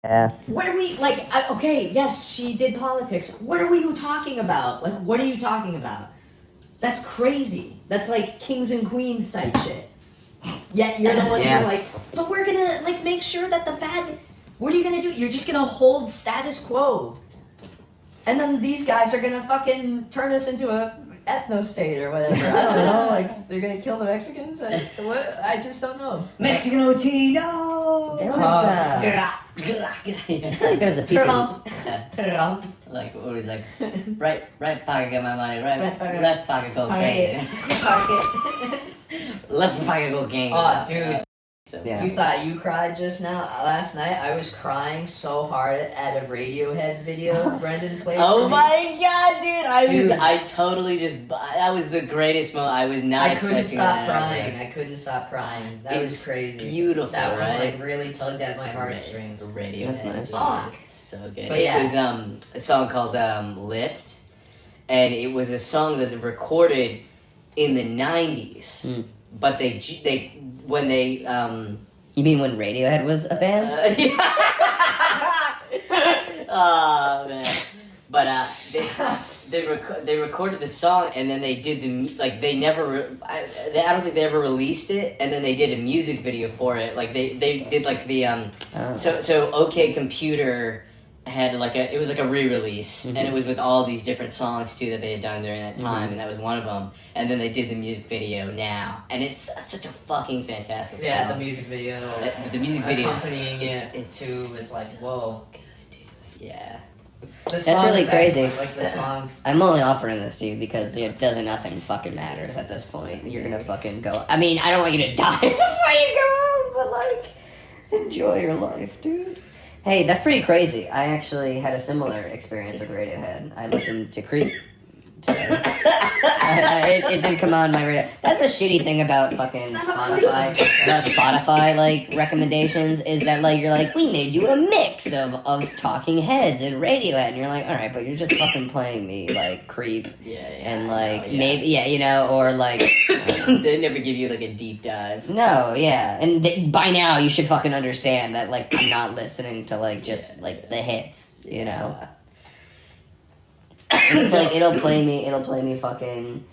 Yeah. What are we like? Okay, yes, she did politics. What are we talking about? Like, what are you talking about? That's crazy. That's like kings and queens type shit. Yet you're the one who like, but we're gonna like make sure that the bad. What are you gonna do? You're just gonna hold status quo, and then these guys are gonna fucking turn us into a ethno state or whatever. I don't know. Like they're gonna kill the Mexicans. What? I just don't know. Mexican OT, no. There was there was a piece of Trump. Like what was like right pocket get my money, Right pocket. left pocket cocaine. Left pocket cocaine. Oh, dude. Yeah. You thought you cried just now? Last night, I was crying so hard at a Radiohead video Brendan played. Oh for me. my god, dude! Dude. I totally just that was the greatest moment. I was not I couldn't expecting stop that crying. ever. I couldn't stop crying. That It was was crazy. beautiful, That one right? like really tugged at my heartstrings. Radio. That's nice. Fuck. So good. But it yeah. was a song called Lift, and it was a song that they recorded in the 90s. Mm. But they when they You mean when Radiohead was a band? oh man! But they recorded the song and then they did they never I don't think they ever released it, and then they did a music video for it. Like they did like the so OK Computer had it was like a re-release, and it was with all these different songs too that they had done during that time, and that was one of them. And then they did the music video now, and it's such a fucking fantastic song. Yeah, the music video. The music video accompanying it it's too was like, whoa. good, dude. Yeah. The That's song really is crazy. excellent. Like the song. I'm only offering this to you because it doesn't nothing fucking matters at this point. You're gonna fucking go. I mean, I don't want you to die before you go home, but like, enjoy your life, dude. Hey, that's pretty crazy. I actually had a similar experience with Radiohead. I listened to Creep today. It did come on my radio. That's the shitty thing about fucking Spotify like recommendations is that like you're like, we made you a mix of Talking Heads and Radiohead, and you're like, all right, but you're just fucking playing me like Creep and like maybe or like they never give you like a deep dive. no, yeah, and by now you should fucking understand that like I'm not listening to like just like the hits, you know. And it's like it'll play me fucking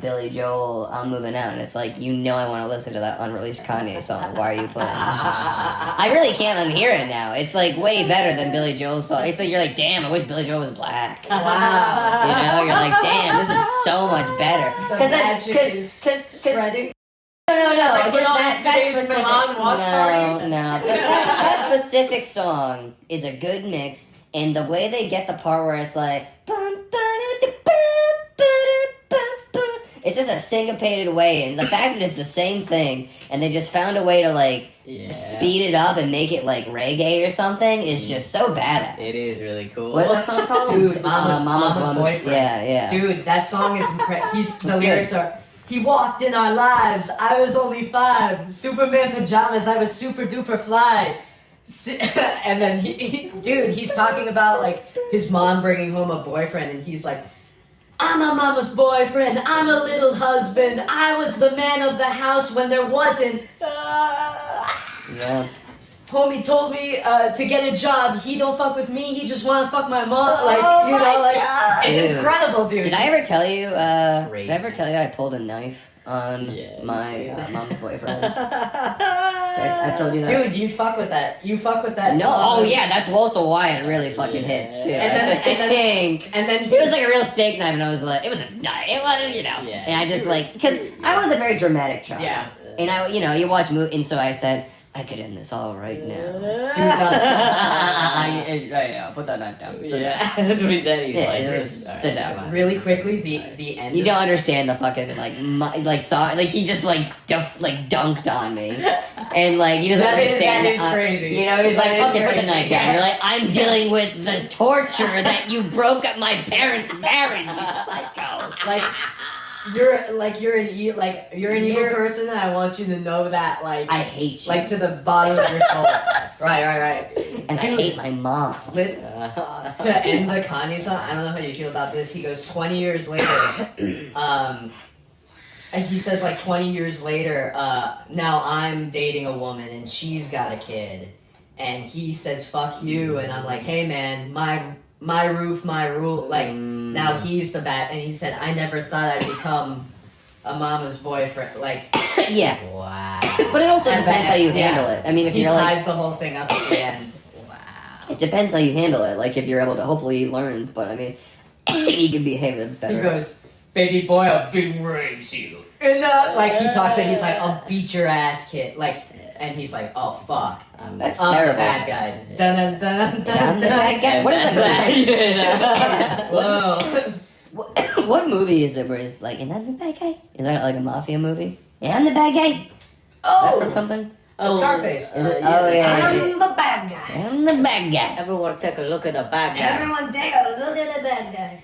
Billy Joel, I'm Moving Out, and it's like, you know, I want to listen to that unreleased Kanye song. Why are you playing? I really can't unhear it now. It's like way better than Billy Joel's song. It's like you're like, damn, I wish Billy Joel was black. Wow. You know, you're like, damn, this is so much better. The magic is spreading. No, Like, just on that today's specific, Milan watch party. no. That specific song is a good mix, and the way they get the part where it's like, it's just a syncopated way, and the fact that it's the same thing, and they just found a way to like speed it up and make it like reggae or something is just so badass. It is really cool. What is that song called? Dude, Mama's Boyfriend. Yeah. Dude, that song is incredible. The lyrics are, he walked in our lives, I was only 5, Superman pajamas, I was super duper fly. And then he's talking about like his mom bringing home a boyfriend, and he's like, I'm a mama's boyfriend, I'm a little husband, I was the man of the house when there wasn't. Yeah. Homie told me to get a job. He don't fuck with me. He just want to fuck my mom. Like, it's Dude. incredible, dude. Did I ever tell you? Crazy. Did I ever tell you I pulled a knife on my mom's boyfriend? I told you that. Dude, you fuck with that. You fuck with that. No, song. oh yeah, that's also why it really fucking hits too. And then it was like a real steak knife, and I was like, it was a knife. It was, you know. Yeah. And I just like, because I was a very dramatic child. Yeah. And I, you watch movies, and so I said, I could end this all right now. Dude, right, put that knife down. Sit down. That's what he said. He's Yeah, like, just sit down. come on. really quickly, the end. You don't understand the fucking song. Like he just dunked on me, and like he doesn't understand. That is crazy. You know, he's That like, is okay, put the crazy. knife down. You're like, I'm dealing with the torture that you broke up my parents' marriage. You psycho. Like, you're an evil person, and I want you to know that. Like, I hate you. Like to the bottom of your soul. Right. And I hate my mom. To end the Kanye song, I don't know how you feel about this. He goes 20 years later. And he says like 20 years later, now I'm dating a woman and she's got a kid. and he says "fuck you," and I'm like, "Hey man, my roof, my rule." Like now he's the bad, and he said, "I never thought I'd become a mama's boyfriend." Like, Yeah. Wow. But it also And depends how you yeah. handle it. I mean, if he you're ties like, the whole thing up at the end. Wow. it depends how you handle it. Like, if you're able to, hopefully he learns, but I mean, he can behave it better. He goes, "Baby boy, I'll raise you." And like he talks and he's like, "I'll beat your ass, kid." Like, and he's like, "Oh fuck, That's I'm terrible. the bad guy." Dun dun dun dun I'm the bad guy. What is that? Whoa. What movie is it where it's like, and I'm the bad guy? Is that like a mafia movie? And I'm the bad guy? Is that from something? Scarface. Is it? Oh, yeah. I'm the bad guy. I'm the bad guy. Everyone take a look at the bad guy. Everyone take a look at the bad guy.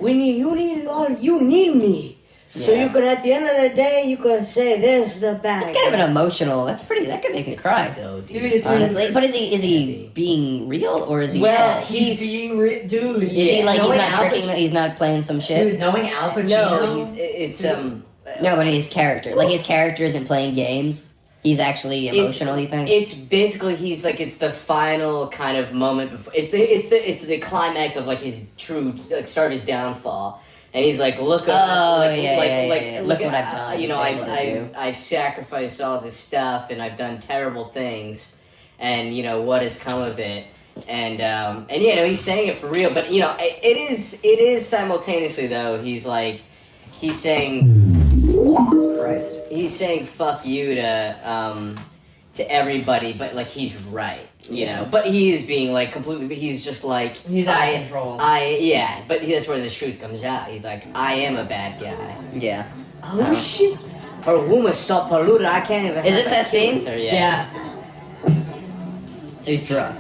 You need me. So Yeah. you could, at the end of the day, you could say, "There's the bad It's kind of an emotional. That could make me cry. So deep. Dude, it's Honestly, but is he being real or is he? Well, He's being dude. is he like he's knowing not Al tricking? He's not playing some shit. Dude, knowing Al Pacino. No, it's No, but his character, like his character isn't playing games. He's actually emotional. You think? It's basically he's like it's the final kind of moment before it's the climax of like his true like start of his downfall, and he's like, look at Look what I've done. You know, been able to do. I've sacrificed all this stuff and I've done terrible things, and you know what has come of it. And you know he's saying it for real, but you know it is simultaneously though he's saying. Jesus Christ. He's saying "fuck you" to everybody, but like he's right, you know. But he is being like completely. He's just like He's out of control. But that's where the truth comes out. He's like, I am a bad guy. Yeah. Oh shit! Her womb is so polluted. I can't even. Is this that scene? Yeah. So he's drunk.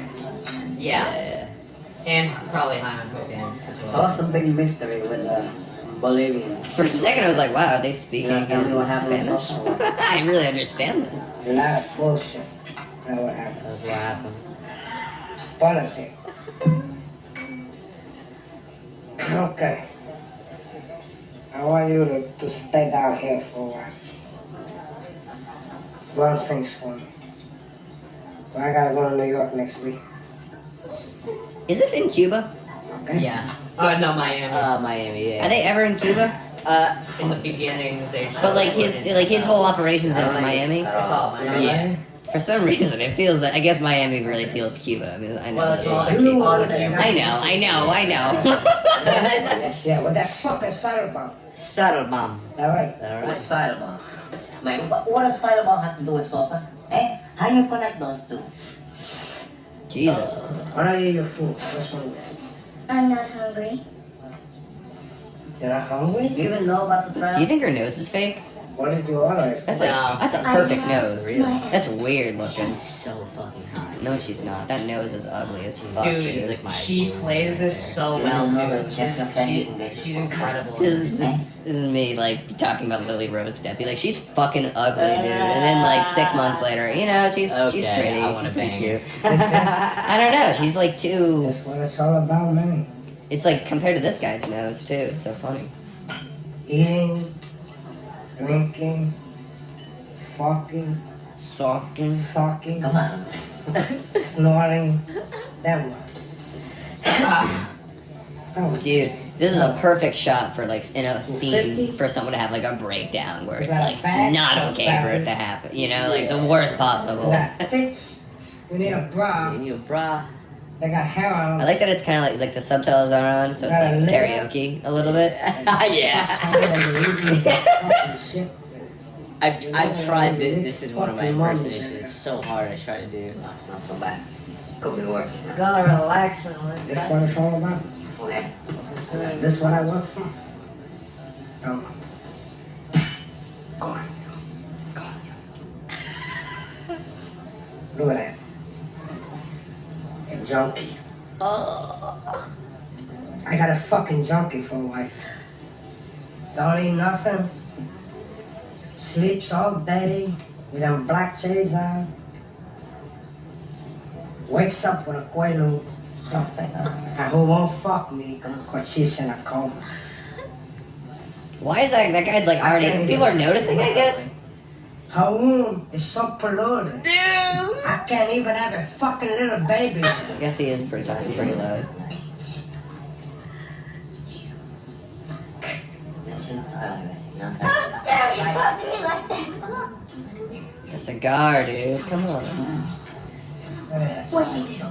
Yeah. And probably high on cocaine as So well. what's the big mystery with Bolivian? For a second, I was like, "Wow, are they speaking Yeah, tell me what happened Spanish?" also. I really understand this. A lot of bullshit. That's what happened. That's what happened. Politics. Okay. I want you to stay down here for a while. Run things for me. But I gotta go to New York next week. Is this in Cuba? Okay? Yeah. Oh no, Miami. Miami. Yeah. Are they ever in Cuba? In the beginning, they. But like his whole operations in Miami. It's all Miami. Yeah. For some reason, it feels like I guess Miami really feels Cuba. I mean, I know. Well, it's all that- all the Cuban. I know. Yes, yeah, what that fucking saddle bomb. Saddle bomb. Alright. All What right. side of Man, what does side of have to do with Sosa? Eh? How do you connect those two? Jesus. Why don't you eat your food? That's one. I'm not hungry. You're not hungry? Do you even know about the trial? Do you think her nose is fake? What did you order? That's No. that's a I perfect lost nose. my- That's weird looking. So fucking hot. No, she's not. That nose is ugly as fuck. Dude, She's like my she boo. plays this so well too. She's incredible. This is me like talking about Lily Rose Depp. Like she's fucking ugly, dude. And then like 6 months later, you know, she's pretty. I want to She's pretty bang cute. her. I don't know. She's like too. That's what it's all about, man. It's like compared to this guy's nose too. It's so funny. Eating, drinking, fucking, Sucking. sucking, Come on. snoring. That one. Ah, That one. Dude, this is a perfect shot for like in a scene 50? for someone to have like a breakdown where You it's got a like bag? not okay for it Bag. to happen. You know, like the worst possible. We got tits. We need a bra. In your bra. They got hair on I them. like that it's kind of like the subtitles are on, so it's Got a like lip. karaoke a little bit. Yeah. I've tried this. This is one of my impersonations. It's so hard. I try to do. It's not so bad. Could be worse. gotta relax and let This what it's all about. Okay. This what I work for. Come on. Come on. Look at that. A junkie. I got a fucking junkie for a wife. Don't eat nothing. Sleeps all day with them black shades on. Wakes up with a quaalude. And who won't fuck me because she's in a coma. Why is that? That guy's like already. People are noticing, I guess. Her womb is so polluted. Dude! I can't even have a fucking little baby. I guess he is pretty talking pretty loud. How dare you talk to me like that? A cigar, dude. Come on. What do you do?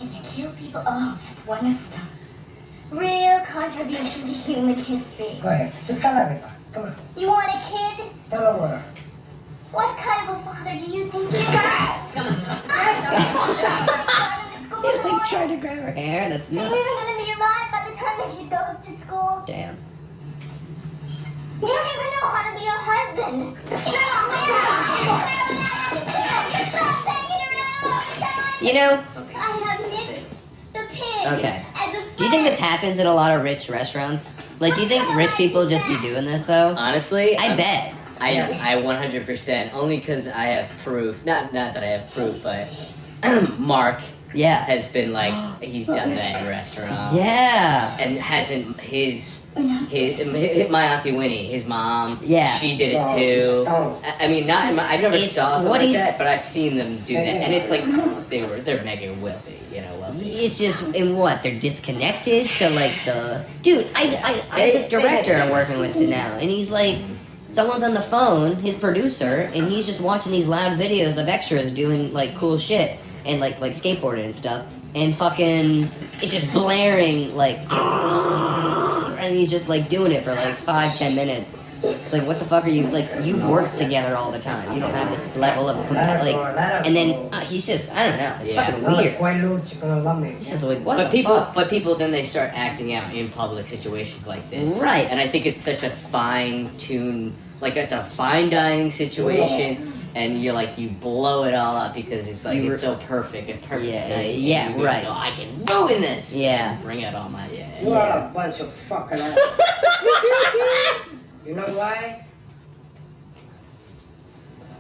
And you kill people? Oh, that's wonderful. Real contribution to human history. Go ahead. So tell everybody. Come on. You want a kid? Tell the world. What kind of a father do you think you are? Come on. I don't He's like trying to grab her hair. That's You're nuts. even going to be alive by the time the kid goes to school. Damn. You don't even know how to be a husband. You know, I have Nick the pig. Okay. As a do you think friend. this happens in a lot of rich restaurants? Like, do you think rich people just be doing this, though? Honestly, I bet. I 100%. Only because I have proof. Not that I have proof, but Mark Yeah. has been like, he's done that in restaurants. Yeah. And hasn't my auntie Winnie, his mom, Yeah. she did it too. I mean, not in my, I never It's saw something what like he- that, but I've seen them do that, and it's like they're mega wealthy, you know, wealthy. It's just in what they're disconnected to like the dude. I have this director I'm working with now, and he's like, someone's on the phone, his producer, and he's just watching these loud videos of extras doing like cool shit and like skateboarding and stuff, and fucking it's just blaring like, and he's just like doing it for like 5-10 minutes. It's like, what the fuck are you like? You work together all the time. You don't have this level of like, and then he's just I don't know. It's Yeah. fucking weird. You're gonna love me. It's just like what But the fuck? people then they start acting out in public situations like this, Right. And I think it's such a fine tune, like it's a fine dining situation, and you're like you blow it all up because it's like it's so perfect and perfect. Yeah, night, and yeah, you go, right. "No, I can ruin this. Yeah. Bring out all my You are a bunch of fucking ass. You know why?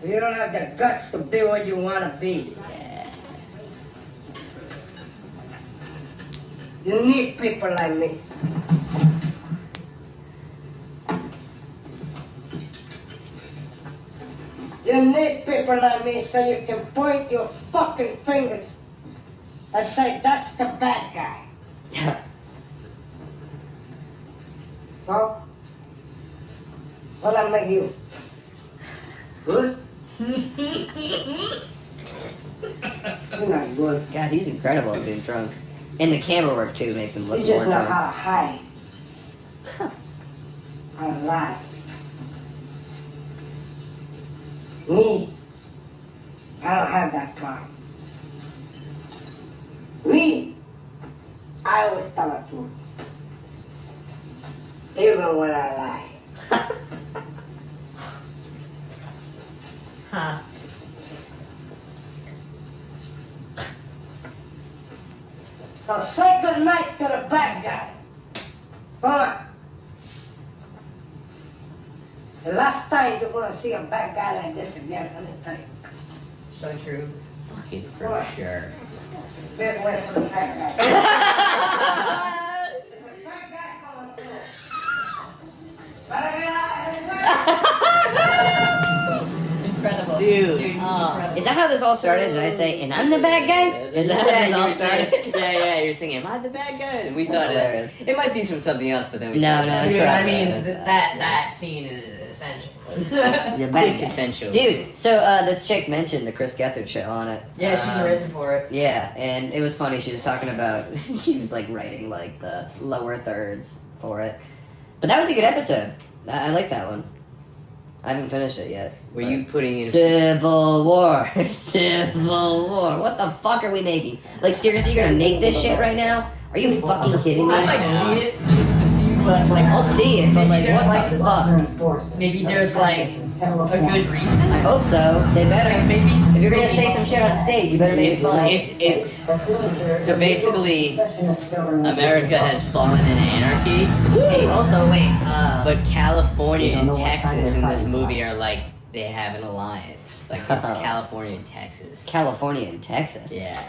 You don't have the guts to be what you want to be. You need people like me. You need people like me so you can point your fucking fingers and say, that's the bad guy. So, what I make you? Good? You're not good. God, he's incredible at being drunk. And the camera work too makes him look You more just know drunk. how to hide. How to lie. Me, I don't have that problem. Me, I always tell the truth. Even when I lie. Huh. So say good night to the bad guy. Come on. The last time you're gonna see a bad guy like this again, let me tell you. So true. fucking for sure. Been away from the bad guy. There's a bad guy coming through. Bad guy. Incredible. Dude, incredible. Is that how this all started? Did I say, and I'm the bad guy? Is that how this all you were saying- started? yeah, you're saying, am I the bad guy? And we That's thought hilarious. it might be from something else, but then we No, started- no, it's Dude, I probably- mean, it's- that scene is essential. The bad guy. Quintessential. Dude, so this chick mentioned the Chris Gethard shit on it. Yeah, she's written for it. Yeah, and it was funny. She was talking about she was like writing like the lower thirds for it, but that was a good episode. I like that one. I haven't finished it yet. Were but- you putting in? Civil War, Civil War? What the fuck are we making? Like seriously, you're gonna make this shit right now? Are you fucking kidding me? I'd like to see it, just to see what, like, I'll see it, but like, Maybe what there's, the fuck? maybe there's, like, a good reason. I hope so. They better. Like, maybe If you're gonna say some shit on stage, you better make it funny. It's so basically America has fallen in anarchy, Hey, also wait. but California and Texas in this movie are like they have an alliance. Like it's California and Texas. California and Texas. Yeah.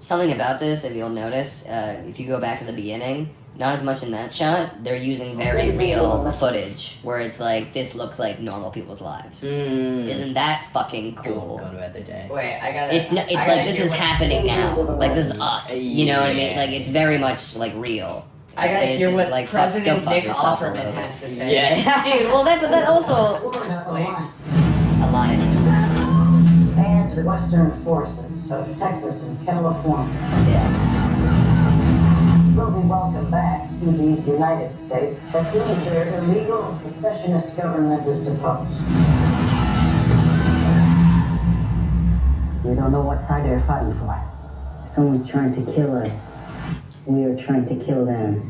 Something about this, if you'll notice, if you go back to the beginning, Not as much in that shot. They're using very real footage where it's like this looks like normal people's lives. Isn't that fucking cool? Go to other day. Wait, I gotta. It's like this is happening now. Like this is us. You know what I mean? Like it's very much like real. I gotta It's hear just what like, President go fuck Nick yourself a Offerman little has bit. to say. Yeah. Dude, well but that also Florida Alliance Alliance. and the Western forces of Texas and California Yeah. will be welcomed back to these United States as soon as their illegal secessionist government is deposed. We don't know what side they're fighting for. Someone's trying to kill us. We are trying to kill them.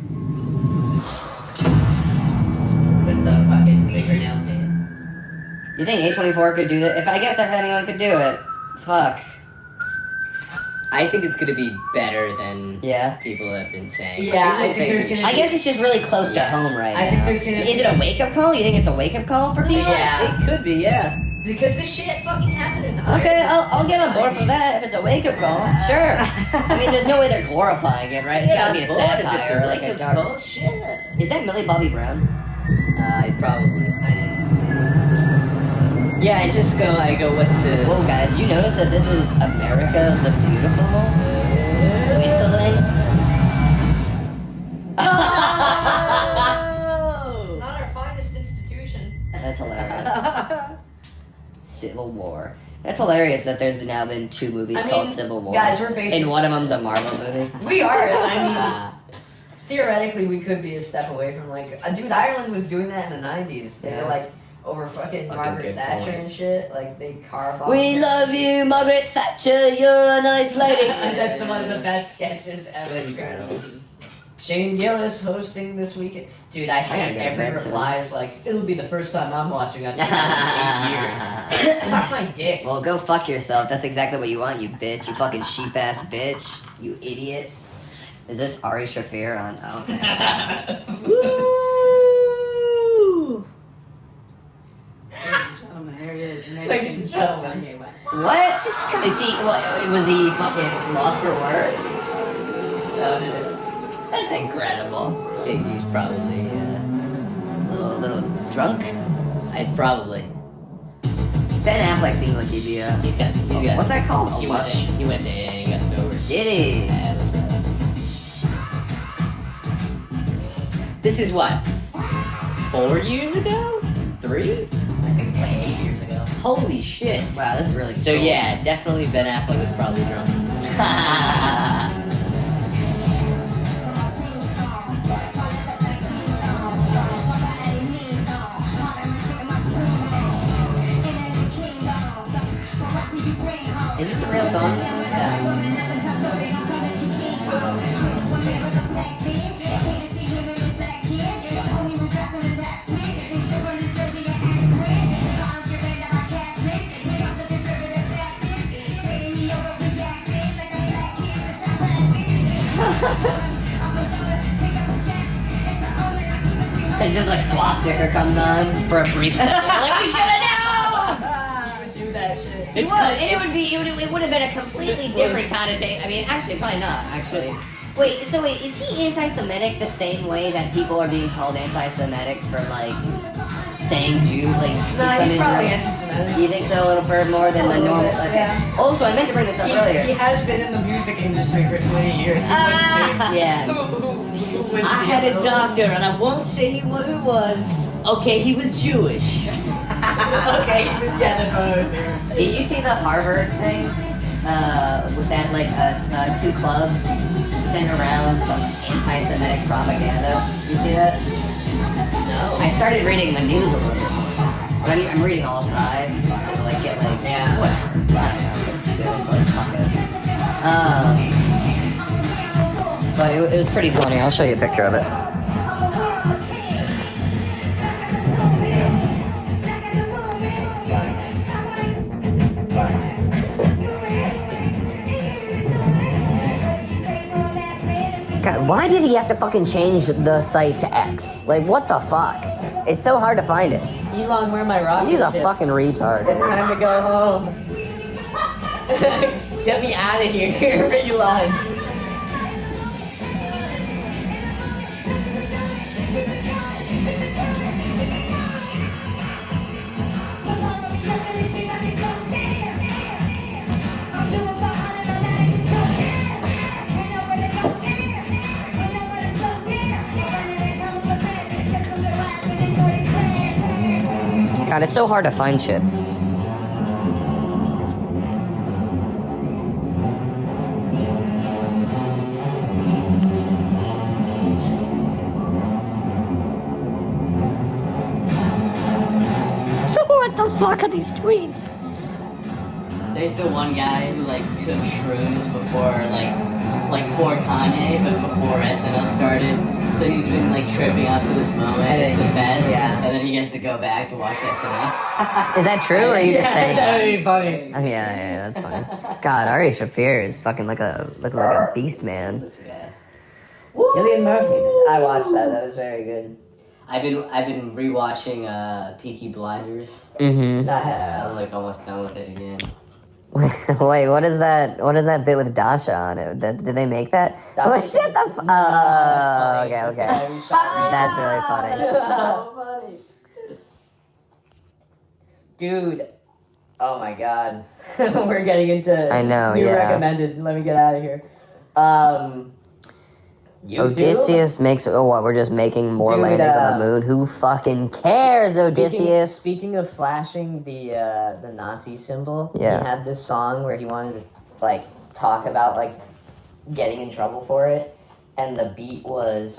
With the fucking fingernail paint. You think A24 could do that? If anyone could do it, fuck. I think it's gonna be better than Yeah. people have been saying. Yeah, I People think say there's it's gonna I guess it's just really close to home right I now. think there's gonna Is it a wake up call? You think it's a wake up call for people? Yeah. It could be, yeah. Because this shit fucking happened in Okay, Ireland. I'll get on board for that if it's a wake up call. Sure. I mean, there's no way they're glorifying it, right? It's gotta be a satire or like a dark. Oh shit. Is that Millie Bobby Brown? Probably. I didn't see. Yeah, I go, what's the... Whoa, guys, you notice that this is America the Beautiful? Whistling? Not our finest institution. That's hilarious. Civil War. That's hilarious that there's now been 2 movies I mean, called Civil War. guys, we're basically- And one of them's a Marvel movie. We are. I mean, theoretically, we could be a step away from like, dude. Ireland was doing that in the '90s. They Yeah. were like over fucking Margaret good Thatcher point. and shit. Like they carve off. We love you, Margaret Thatcher, you're a nice lady. That's one of the best sketches ever. Incredible. Shane Gillis hosting this weekend. Dude, I gotta hate get a every bed soon. reply is like, it'll be the first time I'm watching us in 8 years. Suck my dick. Well, go fuck yourself. That's exactly what you want, you bitch. You fucking sheep ass bitch. You idiot. Is this Ari Shafir on? Oh, okay. Woo! Gentlemen, here he is. Ladies and gentlemen. Kanye West. What? Is he? What, was he fucking lost for words? So, that's incredible. I think he's probably, Little drunk. probably. Ben Affleck seems like he'd be a. He's got, What's that called? He A went, lush? he went to AA and got sober. Did he? This is what? 4 years ago? 3? I think it's like 8 years ago. Holy shit. Wow, this is really So cool. yeah, definitely Ben Affleck was probably drunk. Is this a real song? It's just like swastika comes on for a brief second. Like we should have known. Do that shit. It would, and it would have been a completely different connotation. I mean, actually, probably not. Actually, wait. So wait, is he anti-Semitic the same way that people are being called anti-Semitic for like saying Jew, like Nah, from he's probably Israel? anti-Semitic. You think so, a little bit more than the normal? bit, Okay. yeah. Also, I meant to bring this up He earlier. has been in the music industry for 20 years. Yeah. I had a doctor, and I won't say what it was. Okay, he was Jewish. Okay, he's just getting both. Did you see the Harvard thing? With that, like, 2 clubs sent around some anti-Semitic propaganda. You see that? No. I started reading the news a little bit more. But I mean, I'm reading all sides to, like, get, like, Yeah. whatever. I don't know. It's good, but fuck it. But it was pretty funny. I'll show you a picture of it. God, why did he have to fucking change the site to X? Like, what the fuck? It's so hard to find it. Elon, where my rocket He's a ship? fucking retard. It's time to go home. Get me out of here, Elon. God, it's so hard to find shit. What the fuck are these tweets? There's the one guy who like took shrooms before like for Kanye, but before SNL started. So he's been like tripping out to this moment. It's the best. Yeah. And then he gets to go back to watch SNL. Is that true, or are you just saying That that? would be funny. Oh, yeah, that's funny. God, Ari Shafir is fucking like a beast, man. Cillian Murphy. I watched that. That was very good. I've been rewatching Peaky Blinders. Mm-hmm. I'm like almost done with it again. Wait, what is that? What is that bit with Dasha on it? Did they make that? Oh, shut the f- Oh, okay. That's really funny. So funny. Dude. Oh my god. We're getting into I know, new yeah. recommended. Let me get out of here. YouTube? Odysseus makes. Oh, what? We're just making more Dude, landings on the moon. Who fucking cares, Odysseus? Speaking of flashing the Nazi symbol, Yeah. he had this song where he wanted to like talk about like getting in trouble for it, and the beat was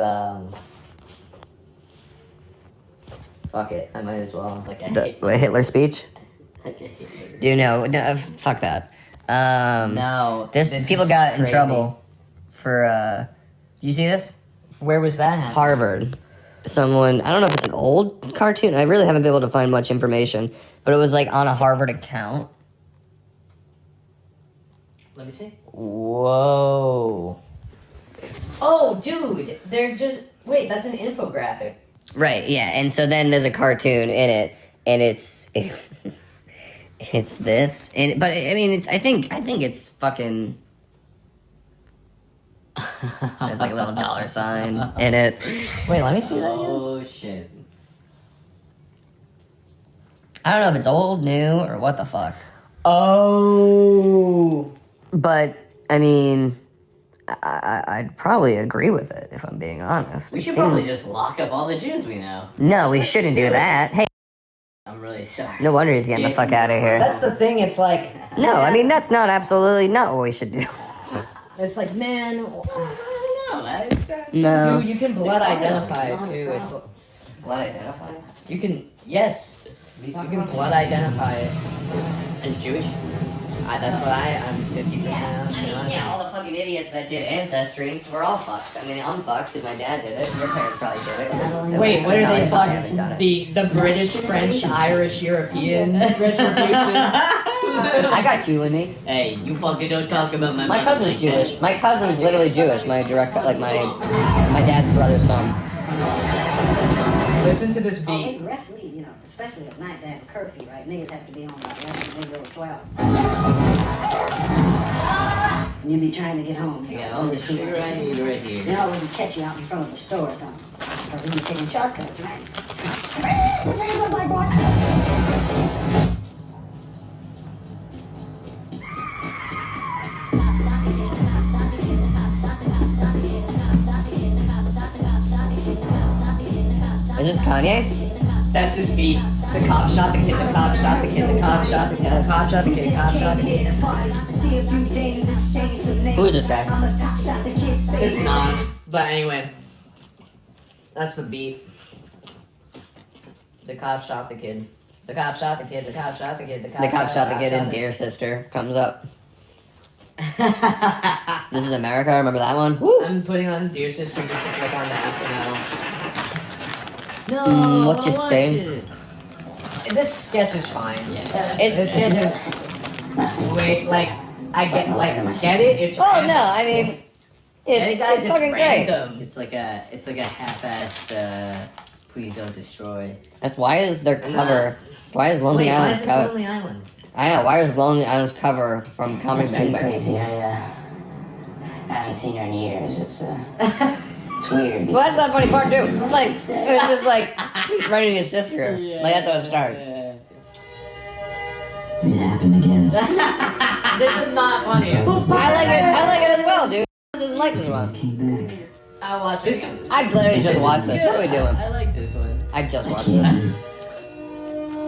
fuck it, I might as well. Like Hitler speech? Like a Hitler. Do you know? No, fuck that. No, This people is got in crazy. trouble for. Did you see this? Where was that? Harvard. Someone, I don't know if it's an old cartoon. I really haven't been able to find much information, but it was like on a Harvard account. Let me see. Whoa. Oh, dude, they're just wait. That's an infographic. Right. Yeah. And so then there's a cartoon in it, and it's it's this. And but I mean, I think it's fucking. There's like a little dollar sign in it. Wait, let me see that again. Oh shit. I don't know if it's old, new, or what the fuck. Oh. But I mean, I'd probably agree with it if I'm being honest. We It should probably seems- just lock up all the Jews we know. No, we shouldn't do that. Hey, I'm really sorry. no wonder he's getting the fuck out of here. That's the thing. It's like No, I mean that's not absolutely not what we should do. it's like man. No, that's No. Dude, you can blood identify it too. It's Blood identify? you can yes, you can blood identify it. as Jewish. That's what I'm 50%. I mean, yeah, all the fucking idiots that did Ancestry, we're all fucked. I mean, I'm fucked because my dad did it. Your parents probably did it. Wait, what are No, they probably haven't done fucked? it. The British, French, Irish, European retribution. I got you in me. Hey, you fucking don't talk about my My mother cousin's like Jewish. that. My cousin's literally Jewish. My direct, like my dad's brother's son. Listen to this Oh, they beat. arrest me, you know, especially at night. They have a curfew, right? Niggas have to be on about 11, maybe over 12. And you be trying to get home. I got all the sugar I need right here. They always would catch you out in front of the store or something. Because you be taking shortcuts, right? Is this Kanye? That's his beat. The cop shot the kid, the cop shot the kid, the cop shot the kid, the cop shot the kid, the cop shot the kid. Who is this guy? It's not. But anyway. That's the beat. The cop shot the kid. The cop shot the kid, the cop shot the kid, the cop The cop shot the kid and kid. Dear Sister comes up. This is America. Remember that one? Woo. I'm putting on Dear Sister just to click on the SNL. No, what you I watch say? it. This sketch is fine. Yeah. This sketch is wait, like I get it. It's Oh random. no, I mean, it's guys, it's fucking great. random. It's like a half-assed. Please don't destroy. That's why is their cover? Why is Lonely Wait, why Island's is this cover? Lonely Island? I know. Why is Lonely Island's cover from Comedy It's Bang pretty Bang? crazy. I haven't seen her in years. It's weird. Well, that's not funny part too. Like it was just like he's running his sister. Like that's how it started. It happened again. This is not funny. I like it. I like it as well, dude. Doesn't like this one. Came back. I'll watch it. I'd literally just watch this. What are we doing? I like this one. I just watched this.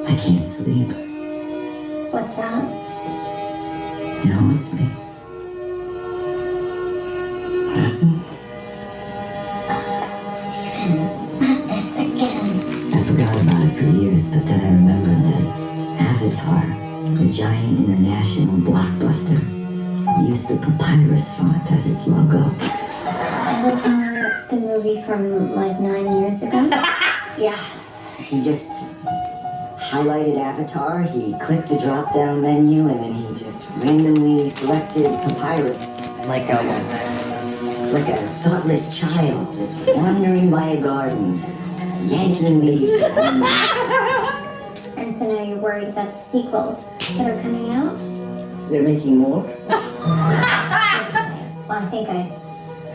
I can't sleep. What's wrong? It haunts me. Nothing. Stephen, not this again. I forgot about it for years, but then I remembered that Avatar, the giant international blockbuster, used the papyrus font as its logo. Avatar, the movie from like 9 years ago? Yeah. He just highlighted Avatar, he clicked the drop-down menu, and then he just randomly selected papyrus. Like Like a thoughtless child just wandering by a garden, just yanking leaves. And so now you're worried about the sequels that are coming out? They're making more? Well, I think I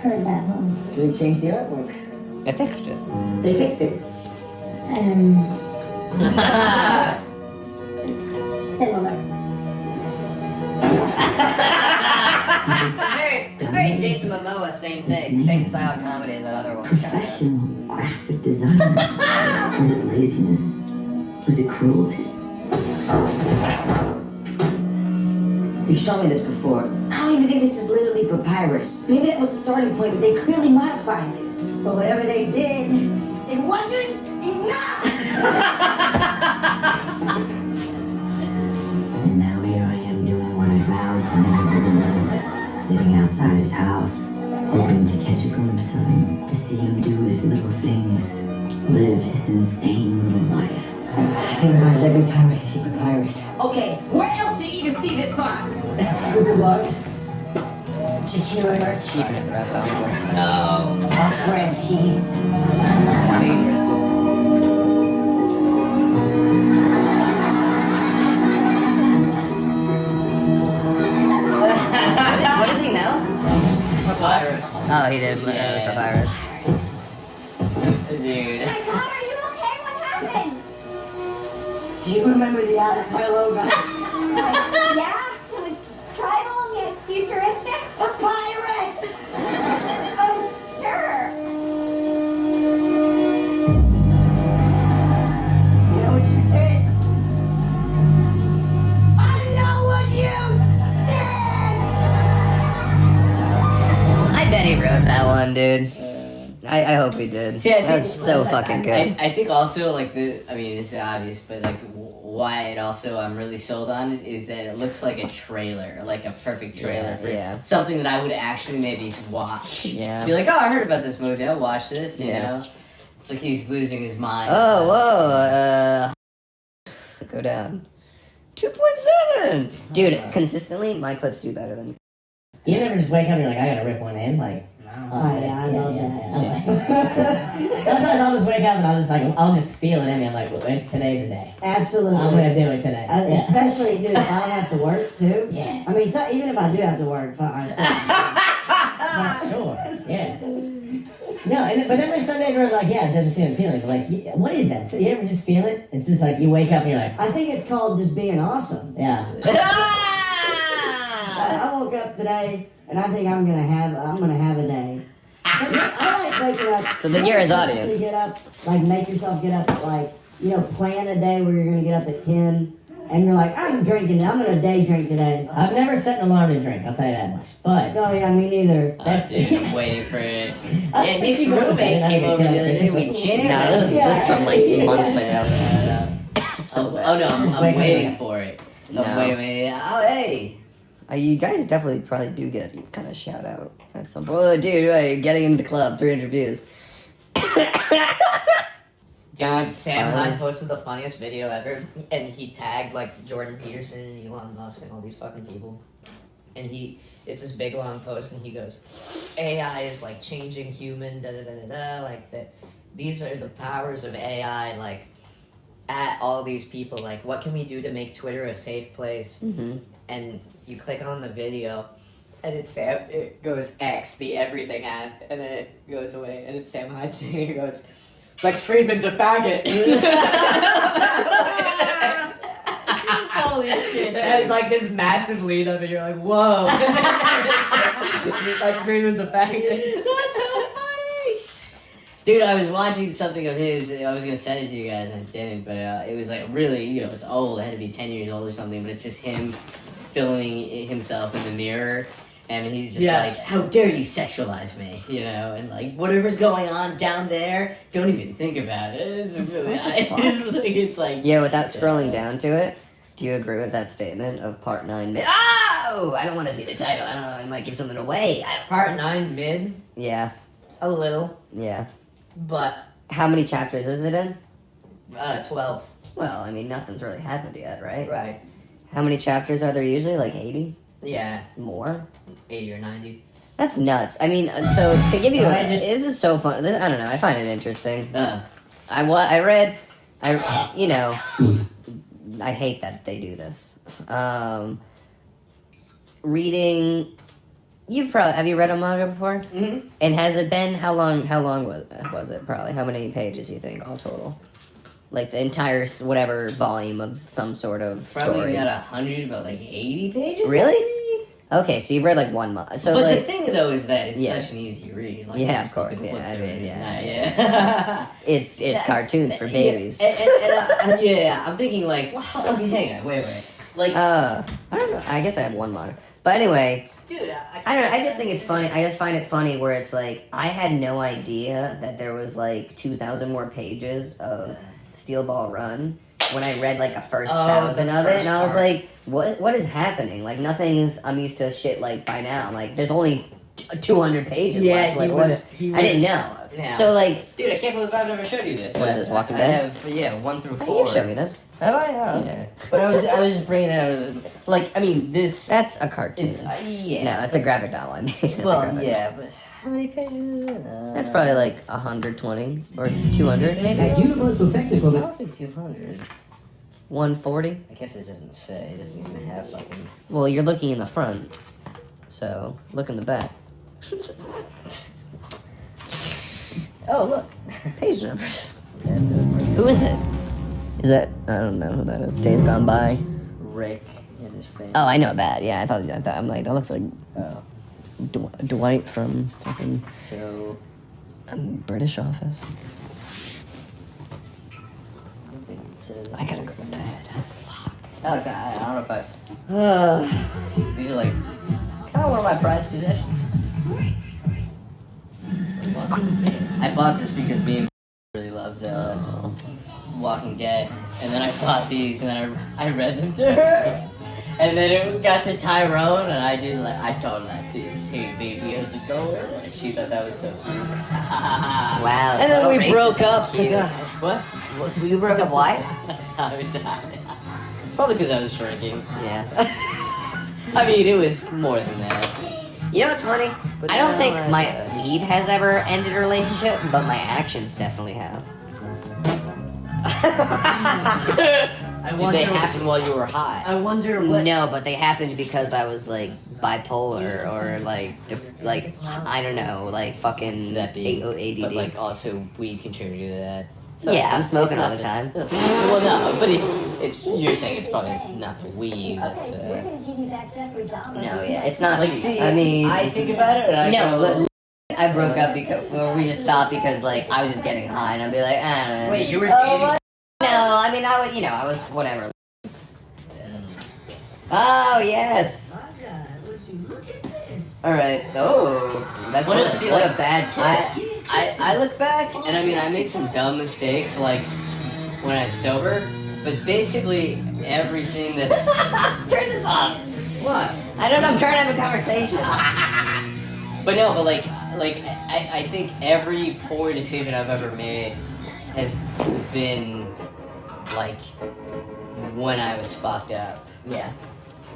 heard that one. So they changed the artwork. I fixed it. They fixed it. Similar. It's very Jason Momoa, same thing. Same style of comedy as that other one. Professional graphic designer. Was it laziness? Was it cruelty? You've shown me this before. I don't even think this is literally papyrus. Maybe that was the starting point, but they clearly modified this. But whatever they did, it wasn't enough! And now here I am doing what I vowed to never do again. Sitting outside his house, hoping to catch a glimpse of him, to see him do his little things, live his insane little life. I think about it every time I see papyrus. Okay, where else do you even see this font? Google bars, Shakira merch, Keeping it the rest, honestly. No. off-brand tees. Dangerous. What is he now? Papyrus. Oh, he did literally papyrus. Dude. Oh my god, are you okay? What happened? Do you remember the Avatar logo? Yeah, it was tribal yet futuristic. Papyrus! Oh, sure. You know what you did? I know what you did! I bet he wrote that one, dude. I hope he did. See, I That was think- so fucking good. I think also like it's obvious, but like why it also I'm really sold on it is that it looks like a trailer, like a perfect trailer Yeah, for yeah. something that I would actually maybe watch. Yeah. Be like, oh, I heard about this movie, I'll watch this. You Yeah. know, it's like he's losing his mind. Oh, whoa. Go down. 2.7! Dude, consistently, my clips do better than. You never just wake up and you're like, I gotta rip one in? Like, Oh, yeah, I love that. Sometimes I'll just wake up and I'll just feel it in me. I'm like, well, today's the day. Absolutely. I'm gonna do it today. Yeah. Especially, dude, if I don't have to work, too. Yeah. I mean, so, even if I do have to work, fine. Sure. Yeah. No, but then there's some days where like, yeah, it doesn't seem appealing. But like, what is that? So you ever just feel it? It's just like you wake up and you're like, I think it's called just being awesome. yeah. I woke up today, and I think I'm gonna have a day. So, I like waking up. So then you're his I like audience. Get up, like make yourself get up, like plan a day where you're gonna get up at 10, and you're like, I'm gonna day drink today. I've never set an alarm to drink. I'll tell you that much. But Oh yeah, me neither. that's Dude, I'm waiting for it. I Yeah, think Nick's people roommate don't came get over the other it. day. We It's chatted. Nah, this is from like months ago. So Oh bad. no, I'm waiting waiting for for it. No. I'm waiting. Oh hey. You guys definitely probably do get kind of shout out at some point. Oh, dude, right, getting into the club, 300 views. Dude, Sam Hyde posted the funniest video ever, and he tagged like Jordan Peterson and Elon Musk and all these fucking people. And it's this big long post, and he goes, AI is like changing human, da da da da da, like that. These are the powers of AI, like at all these people, like what can we do to make Twitter a safe place? Mm-hmm. And you click on the video, and it goes X, the everything app, and then it goes away, and it's Sam Hyde saying, it goes, Lex Friedman's a faggot. Holy shit. And it's like this massive lead up, and you're like, whoa. Lex Friedman's a faggot. That's so funny. Dude, I was watching something of his. I was gonna send it to you guys, and I didn't. But it was like really, it's old. It had to be 10 years old or something. But it's just him filming himself in the mirror, and he's just like, "How dare you sexualize me?" And like whatever's going on down there, don't even think about it. It's really, it's like Yeah, without scrolling down to it, do you agree with that statement of part 9 mid? Oh, I don't want to see the title. I don't know. I might give something away. Part 9 mid, Yeah, a little, yeah. but How many chapters is it in? 12. Well, I mean, nothing's really happened yet, right? Right. How many chapters are there usually? Like 80? Yeah, More? 80 or 90. That's nuts. I mean, so to give you, So I did- this is so fun. I don't know. I find it interesting. Uh, I hate that they do this. Reading, have you read a manga before? mm-hmm. And has it been, how long was it probably? How many pages you think all total? Like the entire, whatever, volume of some sort of Probably story. not 100, but like 80 pages. Really? maybe? Okay, so you've read like one month. So But like, the thing though is that it's Yeah. such an easy read. Like, Yeah, you of course, can flip yeah, I through mean, it yeah. yeah. it's cartoons for babies. Yeah, I'm thinking like, well, okay, hang on, wait. Like, I don't know. I guess I have one manga. But anyway, dude, I don't know. I just think it's funny. I just find it funny where it's like I had no idea that there was like 2,000 more pages of Steel Ball Run when I read like a first 1,000 the of it, first and I was part. like, what is happening? Like nothing's. I'm used to shit like by now. I'm like, there's only 200 pages. Yeah, left. Like, he what was- is- he I didn't was- know. yeah. So like, dude, I can't believe I've never showed you this. What is this, Walking I Dead? have, 1 through 4. hey, you showed me this. Have I? Oh, okay. But I was just bringing it out of the, like, I mean, this. That's a cartoon. It's yeah. No, it's a graphic novel. I mean, it's a Well, graphic yeah, but how many pages is it? That's probably like 120 or 200 maybe. At Universal Technical, I don't think 200. 140. I guess it doesn't say. It doesn't even have fucking. Well, you're looking in the front, so look in the back. Oh, look. Page numbers. Who is it? Is that, I don't know who that is. Days Gone By. Rick and his family. Oh, I know that. Yeah, I thought I'm like, that looks like Oh. Dwight from fucking So. British Office. I don't think it says. I gotta go to bed. Alex, I don't know if I. Uh, These are like. Kind of one of my prized possessions. I bought this because me and really loved Walking Dead, and then I bought these, and then I read them to her, and then it got to Tyrone, and I told her like this, hey baby, how's it going? And she thought that was so cute. wow. And then so we racist broke and up. cute. What? We broke up why? I died. Probably because I was shrinking. Yeah. I mean, it was more than that. You know what's funny? But I don't now think I- my weed has ever ended a relationship, but my actions definitely have. I Did wonder, they happen while you were high? I wonder what. No, but they happened because I was like bipolar or like I don't know, like fucking So that being, ADD. but like also weed contributed to that. So Yeah, it's I'm not- smoking it's all not the time. Well, no, but it's you're saying it's probably not the weed. That's gonna give you that Jeffrey Dahmer. No, yeah, it's not. like see. I mean, I think about it, and I no, go, but I broke up because we just stopped because like I was just getting high and I'd be like, ah. Wait, you were Oh, dating? my- No, I mean I was whatever. Oh yes. All right. Oh, that's What what, if- see, what like, a bad kiss. I look back, and I mean I made some dumb mistakes like when I was sober, but basically everything that. Let's turn this off. What? I don't know. I'm trying to have a conversation. But no, but like I think every poor decision I've ever made has been like when I was fucked up Yeah.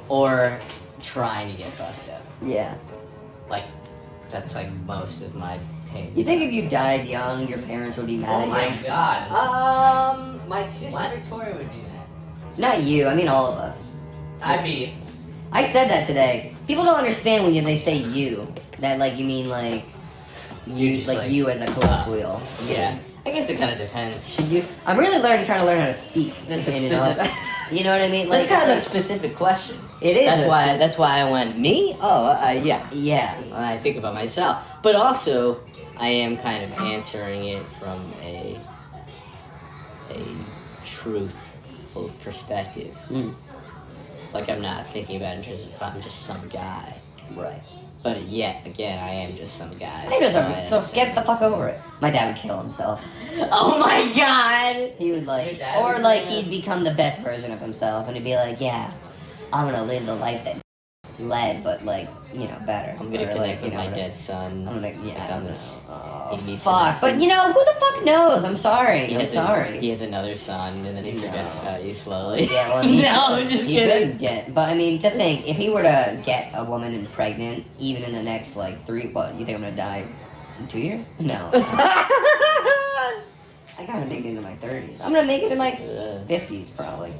or trying to get fucked up. Yeah. Like that's like most of my pain. You think if you died young, your parents would be mad Oh at my you? god. My sister What? Victoria would do that. Not you. I mean all of us. I mean, I said that today. People don't understand when they say you. That like you mean like you just, like, like, you as a colloquial. Yeah. I guess it kind of depends. Should you? I'm really trying to learn how to speak. That's a You know? specific. You know what I mean? That's kind of a it's specific question. it is. That's why I went me. Oh, yeah. Yeah. I think about myself, but also I am kind of answering it from a truthful perspective. Like, I'm not thinking about it in terms of if I'm just some guy. Right. But yet, again, I am just some guy. So get the fuck over it. My dad would kill himself. Oh my god! He would like, or like he'd become the best version of himself, and he'd be like, yeah, I'm gonna live the life that led, but like, you know, better. I'm gonna Or, connect like, with you know, my dead son. I'm gonna, like, on this. He meets Fuck, but you know, who the fuck knows? I'm sorry. He I'm has sorry. He has another son, and then he forgets about you slowly. Yeah, well, no, I'm just he kidding. could get, but I mean, to think, if he were to get a woman pregnant, even in the next like 3, what, you think I'm gonna die in 2 years? No. I gotta make it into my 30s. I'm gonna make it in my 50s, probably.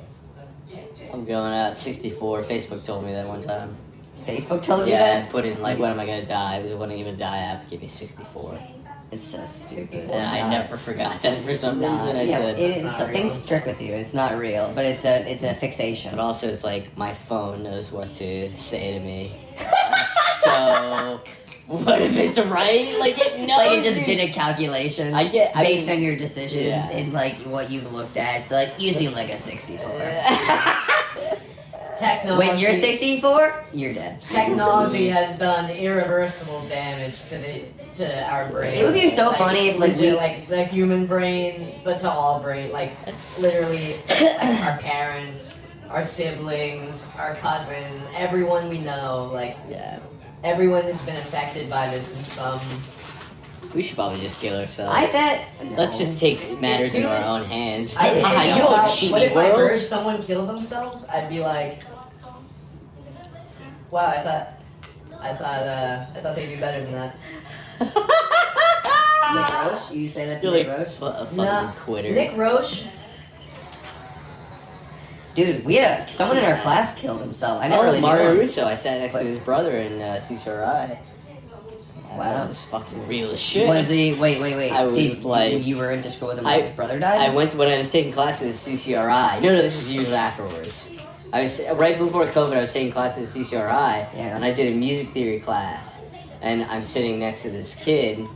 I'm going out 64. Facebook told me that one time. Facebook told you Yeah, that? I put in, like, when am I gonna die? It was a when are you gonna die app. Give me 64. It's so stupid. And I never forgot that for some reason. I said, things trick with you. It's not real, but it's a fixation. but also it's like my phone knows what to say to me. So what if it's right? Like it knows. Like it just did a calculation based on your decisions yeah. and like what you've looked at. It's like you seem like a 64. Technology. When you're 64, you're dead. Technology has done irreversible damage to our brain. It would be so funny if like the human brain, but to all brain, like literally like our parents, our siblings, our cousin, everyone we know, like everyone has been affected by this in some. We should probably just kill ourselves. I bet. Let's just take matters into our own hands. I you don't cheat what me, if I heard world. someone kill themselves? I'd be like, wow, I thought they'd do better than that. Nick Roche? You say that to You're Nick like Roche? a fucking quitter. Nick Roche. Dude, we had someone in our class killed himself. I never really knew Mario him. Russo. I sat next to his brother in CCRI. Wow. That was fucking real as shit. Was he? Wait. I was like, you were into school with him when his brother died? I went to, when I was taking classes at CCRI. No, this was years afterwards. I was right before COVID. I was taking classes at CCRI, and I did a music theory class. And I'm sitting next to this kid,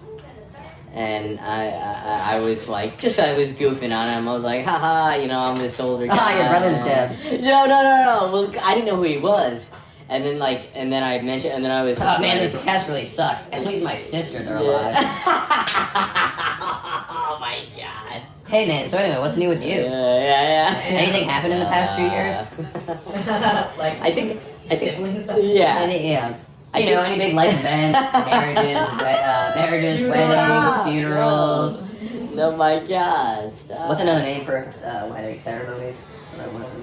and I was like, I was goofing on him. I was like, haha, you know, I'm this older guy. Your brother's dead. No. Well, I didn't know who he was. And then I mentioned, and then I was. Oh man, this cast really sucks. At least my sisters are alive. Oh my god. Hey man, so anyway, what's new with you? Yeah. Anything happened in the past 2 years? Like I think siblings stuff? Yeah. You know, any big life events, marriages, weddings, funerals. Oh my god, stop. What's another name for wedding ceremonies?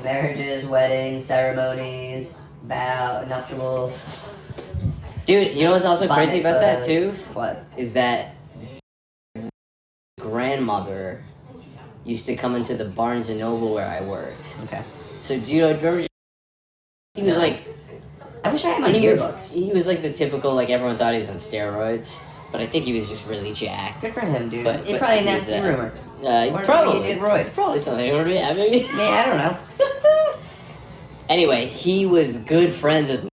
Marriages, weddings, ceremonies, nuptials. Dude, you know what's also crazy about that too? What? Is that grandmother used to come into the Barnes & Noble where I worked. Okay. So do you know, remember he was like... I wish I had my yearbooks. He was like the typical, like everyone thought he was on steroids. But I think he was just really jacked. Good for him, dude. But It's probably a he was, nasty rumor. Probably. He did roids. Probably something, yeah, maybe. Yeah, I don't know. Anyway, he was good friends with me.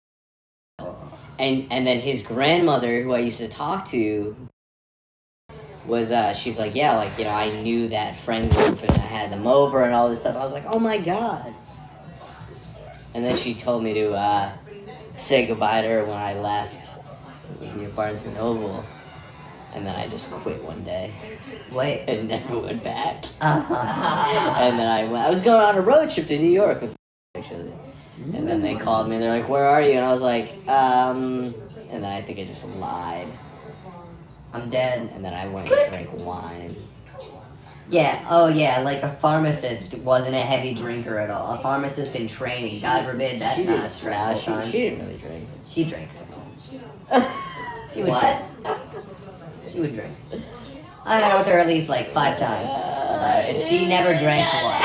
And then his grandmother, who I used to talk to, was, she's like, yeah, like, you know, I knew that friend group and I had them over and all this stuff. I was like, oh my god. And then she told me to say goodbye to her when I left near Barnes & Noble. And then I just quit one day. Wait. And never went back. Uh-huh. And then I was going on a road trip to New York with actually. And then they called me and they're like, where are you? And I was like, and then I think I just lied. I'm dead. And then I went and drank wine. Yeah, oh yeah, like a pharmacist wasn't a heavy drinker at all. A pharmacist in training, God forbid, that's not a stressful time. She didn't really drink. She drinks. She would What? drink. She would drink. I hung out with her at least like 5 times. And she never drank once.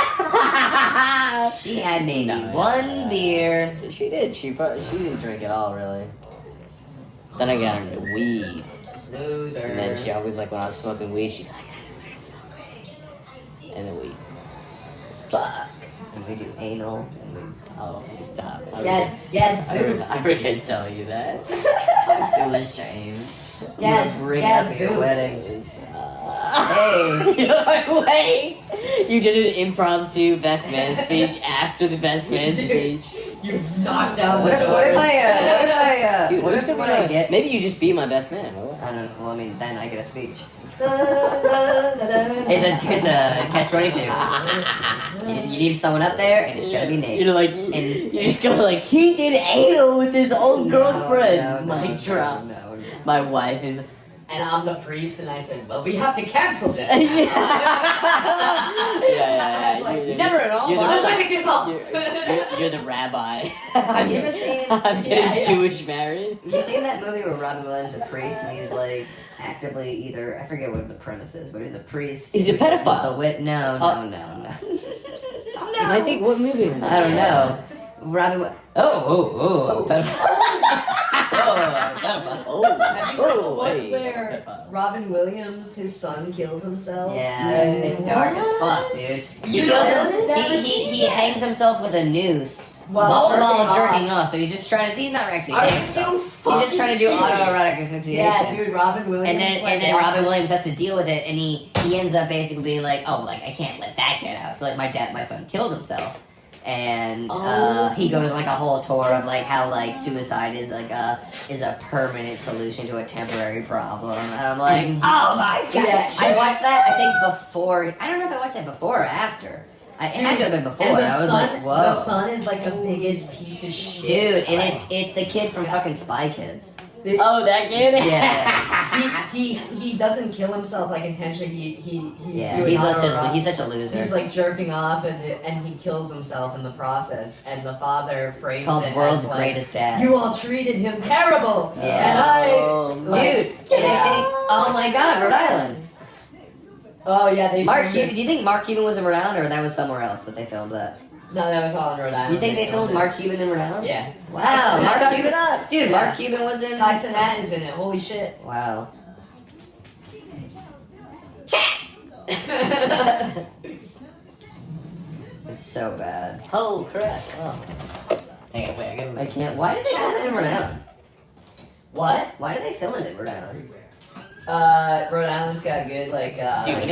She had maybe one beer. She did. She didn't drink at all, really. Then I got her into weed. Snoozer. And then she always, like, when I was smoking weed, she'd be like, I don't want to smoke weed. And then weed. Fuck. And we do anal. And we... Oh, stop. Yes. I forget telling you that. I feel ashamed. You're bringing up your Zeus. weddings. Hey. Your wedding. You did an impromptu best man speech after the best man speech. You knocked down What the if doors. Dude, what who's if gonna when be I like, get? maybe you just be my best man. I don't know. Well, I mean, then I get a speech. It's a catch-22. You need someone up there, and it's gonna be Nate. You're like, And- you're just gonna like, he did anal with his old girlfriend. No, Mic drop. No. My wife is. And I'm the priest, and I said, well, we have to cancel this. yeah. Like, Never at all. You're the, I'll take this off. you're the rabbi. Have you ever seen? I'm getting Yeah. Jewish married. You seen that movie where Robin Williams is a priest and he's like actively either I forget what the premise is, but he's a priest. He's a pedophile. The wit? No. I think what movie? I don't know. Robin. Oh, pedophile. Oh, Have you seen the one wait. where Robin Williams, his son, kills himself? Yeah, it's dark as fuck, dude. He hangs himself with a noose While while jerking jerking off. So he's just trying to. He's not actually Are hanging you himself. He's just trying to do fucking autoerotic asphyxiation. Yeah, dude, Robin Williams. And then like, Robin Williams has to deal with it, and he ends up basically being like, oh, like I can't let that get out. So like my son killed himself, and he goes on like a whole tour of like how like suicide is like a permanent solution to a temporary problem. And I'm like, oh my god! Yeah, I watched that. I think before. I don't know if I watched that before or after. It had to have been before. And the I was son, like, whoa. The son is like the biggest piece of shit. Dude, and it's the kid from fucking Spy Kids. Oh, that kid? Yeah. He doesn't kill himself like intentionally. He's doing he's autoerotic. such a loser. He's like jerking off and he kills himself in the process. And the father phrases It's called it World's as, like, Greatest Dad. You all treated him terrible. Yeah. And I Dude, and I think, oh my god, Rhode Island. Oh yeah, they Mark filmed Cuban, this- do you think Mark Cuban was in Rhode Island or that was somewhere else that they filmed that? No, that was all in Rhode Island. You think they filmed this. Mark Cuban in Rhode Island? Yeah. Wow, It's Mark Tyson Cuban. Up. Dude, Yeah. Mark Cuban was in. Tyson Hatt is in it. Holy shit. Wow. It's so bad. Oh, crap. Oh. Hang on, wait, I gotta I can't. Why did they film it in Rhode Island? What? Why did they film it in Rhode Island? Rhode Island's got good like Dude,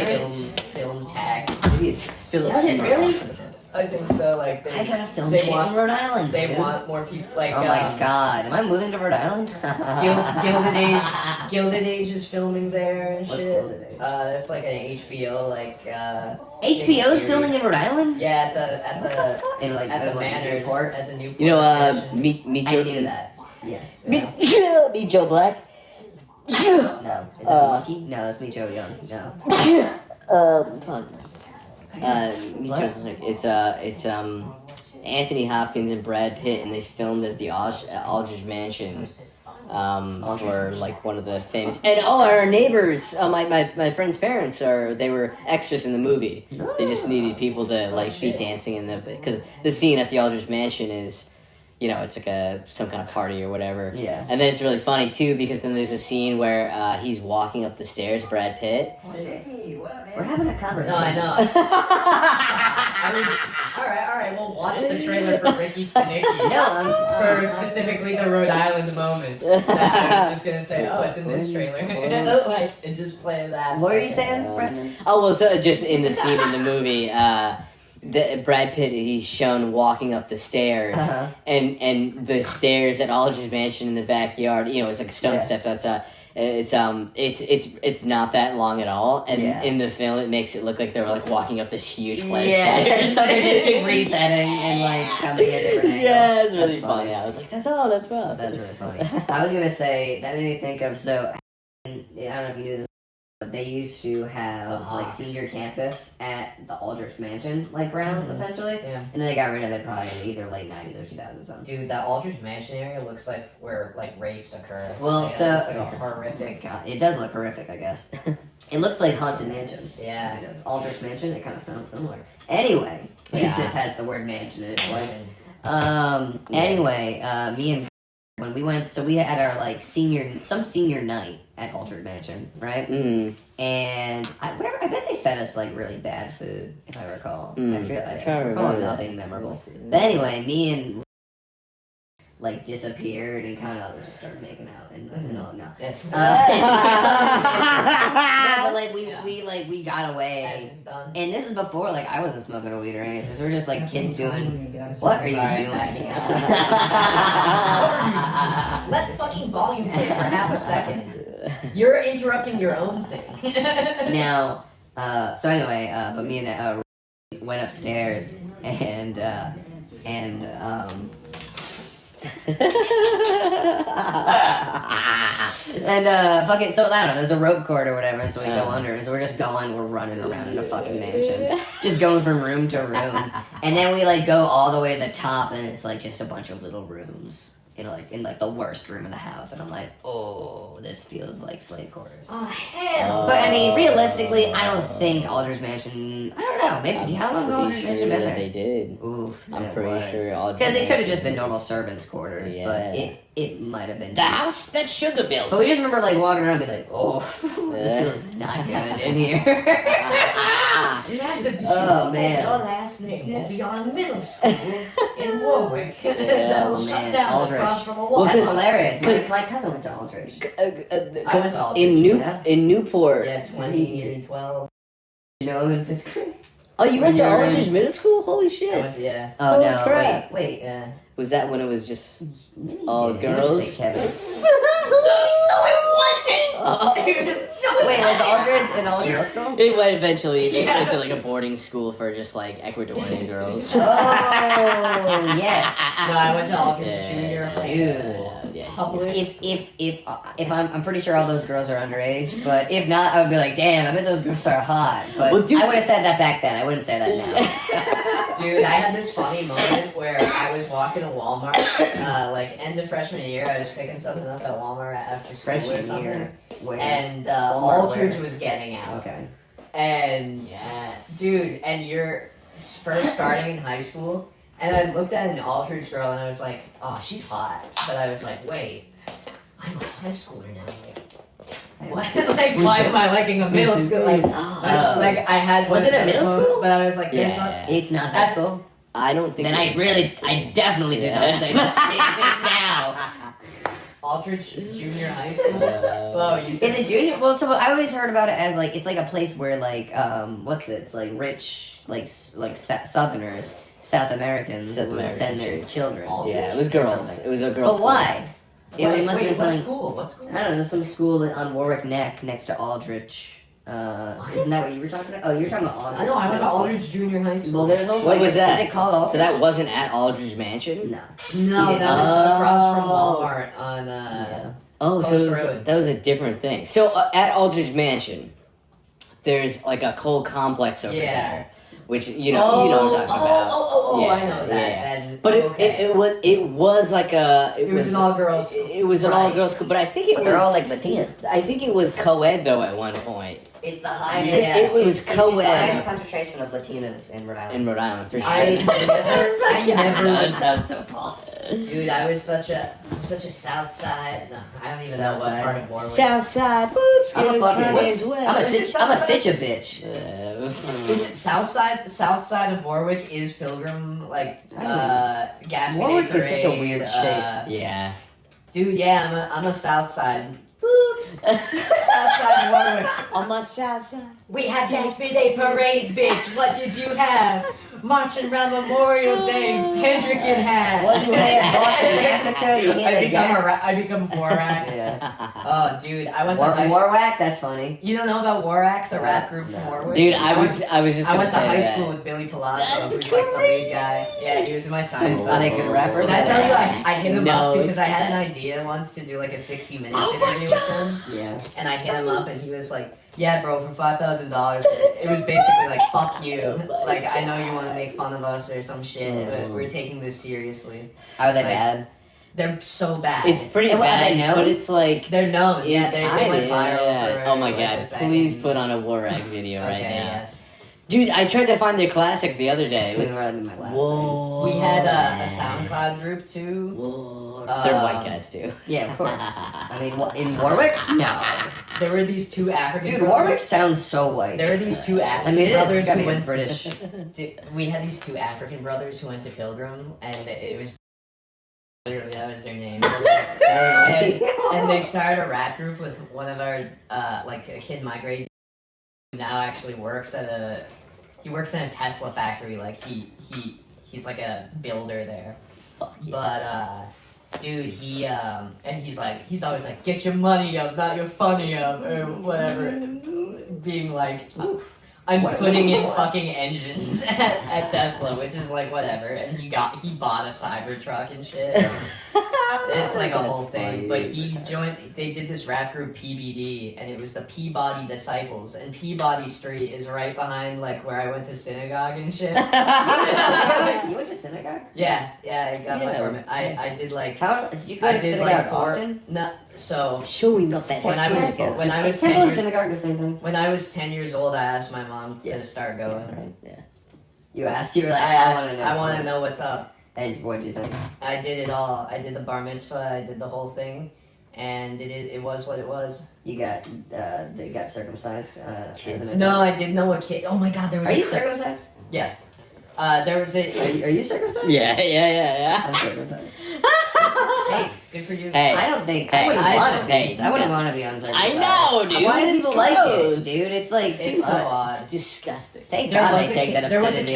film tax. Maybe it's Philip Does it Seymour really? Hoffman. I think so. Like they, I gotta film they shit want- in Rode Island, they dude. want more people. Like Oh my god, am I moving to Rhode Island? Gilded Age is filming there and What's shit. Gilded Age? That's like an HBO like. HBO's filming in Rhode Island? Yeah, What the fuck? In like, at the like Manors, Newport? at the Newport. You know, Mansions. meet I Joe. knew that. Yes. Meet Joe Black. No. Is that a monkey? No, that's me, Joe Young. No. Fuck. Meet What? Joe Black. It's Anthony Hopkins and Brad Pitt, and they filmed at the Aldridge Mansion. For like one of the famous, and our neighbors, my friend's parents they were extras in the movie. They just needed people to like be dancing in because the scene at the Aldridge Mansion is, you know, it's like some kind of party or whatever. Yeah. And then it's really funny too because then there's a scene where he's walking up the stairs, Brad Pitt. We're having a conversation. No, I know. All right. We'll watch the trailer for Ricky Stenicki. No, I'm For specifically the Rhode Island moment. I was just gonna say, oh, it's in this trailer. Like, and just play that. What are you saying, Brendan? Oh well, so just in the scene in the movie, Brad Pitt he's shown walking up the stairs, Uh-huh. and the stairs at Aldridge Mansion in the backyard. You know, it's like stone steps outside. It's not that long at all, and in the film it makes it look like they were like walking up this huge flight of stairs. So they're just keep resetting and like coming at different angles. Yeah, it's really That's funny. I was like, that's fun. That's really funny. I was gonna say that made me think of I don't know if you knew this, but they used to have like senior campus at the Aldrich Mansion like grounds essentially, Yeah. and then they got rid of it probably in either late '90s or 2000s. Something. Dude, that Aldridge Mansion area looks like where like rapes occur. Well, Like, so it looks like a horrific. God, it does look horrific, I guess. It looks like haunted mansions. Yeah. Kind of. Aldrich Mansion. It kind of sounds similar. Anyway, it just has the word mansion in it twice. Anyway, me and when we went, so we had our like senior night at Aldrich Mansion, right? Mm. And I bet they fed us like really bad food, if I recall. I Trying to recall it remember not that. being memorable. But anyway, me and like disappeared and kind of just started making out and all. No. That's No, but like we got away. As it's done. And this is before like I wasn't smoking a weed or anything. So we're just like kids doing. What are you Sorry, doing? Let fucking volume play for half a second. You're interrupting your own thing. Now, so anyway, but me and went upstairs and fucking, so I don't know, there's a rope cord or whatever, and so we go under, and so we're just going, we're running around in the fucking mansion, just going from room to room, and then we like go all the way to the top, and it's like just a bunch of little rooms. In the worst room in the house, and I'm like, oh, this feels like slave quarters. Oh hell! But I mean, realistically, I don't think Aldridge Mansion. I don't know. Maybe how long's Aldridge Mansion been there? They did. Oof, I'm pretty sure Aldridge because it could have Mansion just been was- normal servants' quarters, but it might have been The house that sugar built. But we just remember like walking around and be like, oh, this feels not good in here. Master, did you Oh, know man. that your last name will be on middle school in Warwick? That will Oh, shut man. down Aldrich. across from a Well, wall. That's 'cause- hilarious. 'cause- My cousin went to Aldridge. I went to Aldridge, in Newport. Yeah, 2012. You know him in 5th grade? Oh, you went to You're Aldridge right. Middle School? Holy I shit! went to, yeah. Oh Holy no! crap. Wait. Yeah. Was that when it was just Maybe all you did. You went to girls? St. Kevin's. Oh. Wait, was Aldridge in all middle school? It went eventually. They went to like a boarding school for just like Ecuadorian girls. Oh yes. No, I went to Aldridge Yeah. Junior. Dude. Yeah. Public. If I'm pretty sure all those girls are underage, but if not, I would be like, damn, I bet those girls are hot. But Well, dude- I would have said that back then. I wouldn't say that now. Dude, I had this funny moment where I was walking to Walmart, like end of freshman year. I was picking something up at Walmart after school or Freshman something, year, where? and Walmart Aldridge where? was getting out. Okay. And Yes. dude, and you're first starting in high school, and I looked at an Aldridge girl and I was like, oh, she's hot. But I was like, wait, I'm a high schooler now. What? Like, why am I liking a middle school? Like, I had. Was it a middle school? But I was like, there's Yeah. It's not high school. I don't think. Then it I was really, high school. I definitely did not say that statement now. Aldridge Junior High School. Uh, Oh, you said Is it junior? Well, so I always heard about it as like it's like a place where like what's it? It's like rich Southerners, South Americans South would send their American children. Yeah, it was or girls. something. It was a girls. But why? It must have been what something. school? What school? I don't know, some school on Warwick Neck next to Aldrich. Isn't that what you were talking about? Oh, you were talking about Aldrich. I know, I went to Aldridge Junior High School. Well, there's also What was that? Is it called Aldrich? So that wasn't at Aldridge Mansion. No. No, Yeah. that was across from Oh. Walmart on Yeah. Oh, so Post it was, Road. that was a different thing. So at Aldridge Mansion, there's like a coal complex over Yeah. there, which you know what I'm talking about. Oh, Yeah, I know that. yeah. And, But okay. it was like a It was an all-girls It was an right. all girls school, but I think it But was they're all like Latina. I think it was co-ed though at one point It's the highest- it was It's the co-ed. highest concentration of Latinas in Rhode Island. in Rhode Island for sure. I never No, it went. sounds so false. Dude, I was such a South Side. No, I don't even know South what Side. part of Warwick. Southside, whoops, I'm a fucking. Kanye's I'm a sitch a bitch. Is it South Side? The South Side of Warwick is Pilgrim, like I don't gas Warwick Parade, is such a weird shape. yeah. Dude, yeah, I'm a South Side. South Side of Warwick. On my south side. We had Gatsby Day Parade, bitch. What did you have? Marching around Memorial Day, Hendrick in hat. What you had? Boston Massacre. You I had a gas. I become Borak. Yeah. Oh, dude, I went to high school. Warwack. That's funny. You don't know about Borak, the rap group from No. Warwick? Dude, I was just I gonna went to say high that. school with Billy Palazzo, That's who's like the lead guy. Yeah, he was in my science Are class. they good rappers? Did I tell you I hit him No, up because it's I had an idea once to do like a 60 minutes Oh interview with him, Yeah. and I hit him up and he was like, "Yeah, bro, for $5,000." It was basically like, "Fuck you!" Like, I know you want to make fun of us or some shit, but we're taking this seriously. Are they Like, bad? They're so bad. It's pretty And what, are bad, they known? but it's like They're known. Yeah, they went kinda, viral. yeah. For, Oh my like, god! a second. Please put on a Warwick video right Okay, now, yes. dude. I tried to find their classic the other That's day. really rather than my last name. Whoa! We had a SoundCloud group too. Whoa! Uh, They're white guys too. Yeah, of course. I mean, in Warwick? No. There were these two African Dude, brothers. Warwick sounds so white. There were these two I African mean, it is. brothers It's gotta who be went. British. We had these two African brothers who went to Pilgrim, and it was Literally, that was their name. and they started a rap group with one of our, like a kid in my grade who now actually works at he works in a Tesla factory. Like he's like a builder there. But dude, and he's always like, get your money up, not your funny up, or whatever. Being like, I'm putting in fucking engines at Tesla, which is like whatever. And he bought a Cybertruck and shit. It's like a whole thing. But they did this rap group PBD, and it was the Peabody Disciples. And Peabody Street is right behind like where I went to synagogue and shit. You went to synagogue? Yeah, I got my permit. I did like. How did you go to synagogue often? No, so Showing up that when I was Temple 10 and years, synagogue the same thing. when I was 10 years old, I asked my mom to start going. Right. Yeah. You asked. You were like, I want to know. I want to know what's up. And what did you think? I did it all. I did the bar mitzvah. I did the whole thing, and it was what it was. You got they got circumcised. As an No, I didn't know a kid. Oh my god, there was. Are a you clip- circumcised? Yes. There was a. Are you circumcised? Yeah. I'm circumcised. Hey, good for you. Hey. I don't think Hey, I wouldn't I want don't to be. think I wouldn't that's- want to be uncircumcised. I know, dude. Why do It's people like it, gross. dude? It's like too It's so much. odd. It's disgusting. Thank There God was they a take kid- that there was a obscenity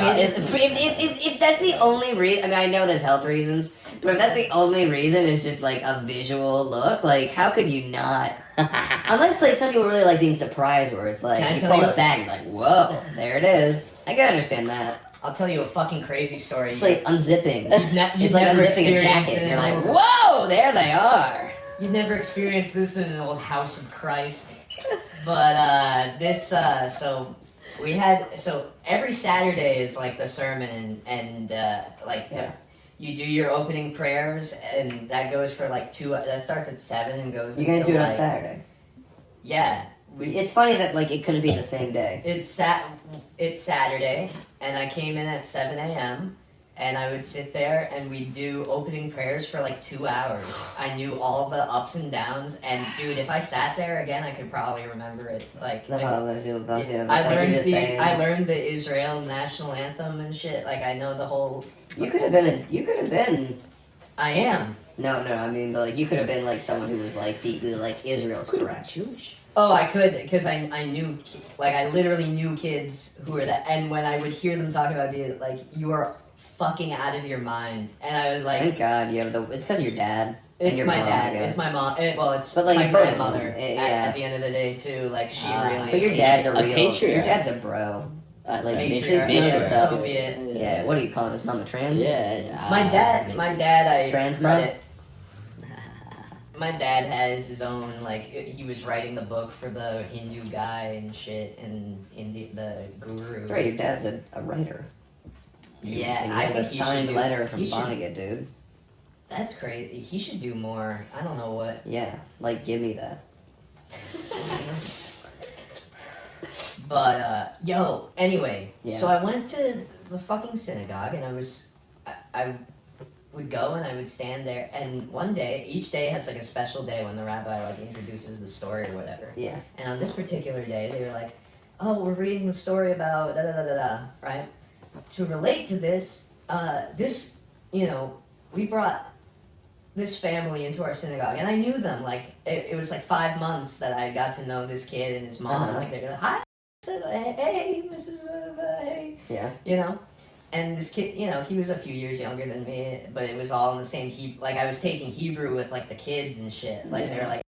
kid- off. If that's the only reason, I mean, I know there's health reasons, but if that's the only reason is just like a visual look, like how could you not? Unless like some people really like being surprised, where it's like Can I you tell pull you- it back, and like whoa, there it is. I can understand that. I'll tell you a fucking crazy story. It's like unzipping. You've It's like never unzipping a experienced jacket. it. You're like, whoa, there they are. You've never experienced this in an old house of Christ. But so every Saturday is like the sermon and like Yeah. you do your opening prayers and that goes for like that starts at 7 and goes You guys until, do it on like- Saturday. Yeah. It's funny that like it couldn't be the same day. It's Saturday and I came in at 7 a.m. and I would sit there and we'd do opening prayers for like 2 hours. I knew all the ups and downs, and dude, if I sat there again, I could probably remember it. I learned the Israel national anthem and shit. Like I know the whole. You could have been. I am. No, I mean, but like you could have been like someone who was like deeply like Israel's correct. Jewish. Oh, I could, because I knew, like, I literally knew kids who were that, and when I would hear them talk about being, like, you are fucking out of your mind, and I would, like... Thank God you have it's because of your dad. And It's your my mom, I dad, guess. it's my mom, it's But, like, my it's both of them. grandmother, Yeah. at the end of the day, too, like, she really... But your dad's a A real... patriarch. Your dad's a bro. Like, Patriarch, he knows what's up. Soviet. Yeah, what do you call his mama, trans? Yeah. My dad, I Trans read mom? it. My dad has his own, like, he was writing the book for the Hindu guy and shit, and the guru. That's right, your dad's a writer. Yeah, And he I has a think he signed should do- letter from he should- Vonnegut, dude. That's crazy. He should do more. I don't know what. Yeah, like, give me that. But yo, anyway, Yeah. so I went to the fucking synagogue, and I would go and I would stand there, and one day, each day has like a special day when the rabbi like introduces the story or whatever. Yeah. And on this particular day, they were like, "Oh, we're reading the story about da da da da da," right? To relate to this, we brought this family into our synagogue, and I knew them. Like it was like 5 months that I got to know this kid and his mom. Uh-huh. Like they were like, "Hi," I said, "Hey, Mrs. Hey," Yeah. you know. And this kid, he was a few years younger than me, but it was all in the same like I was taking Hebrew with like the kids and shit. Like they were like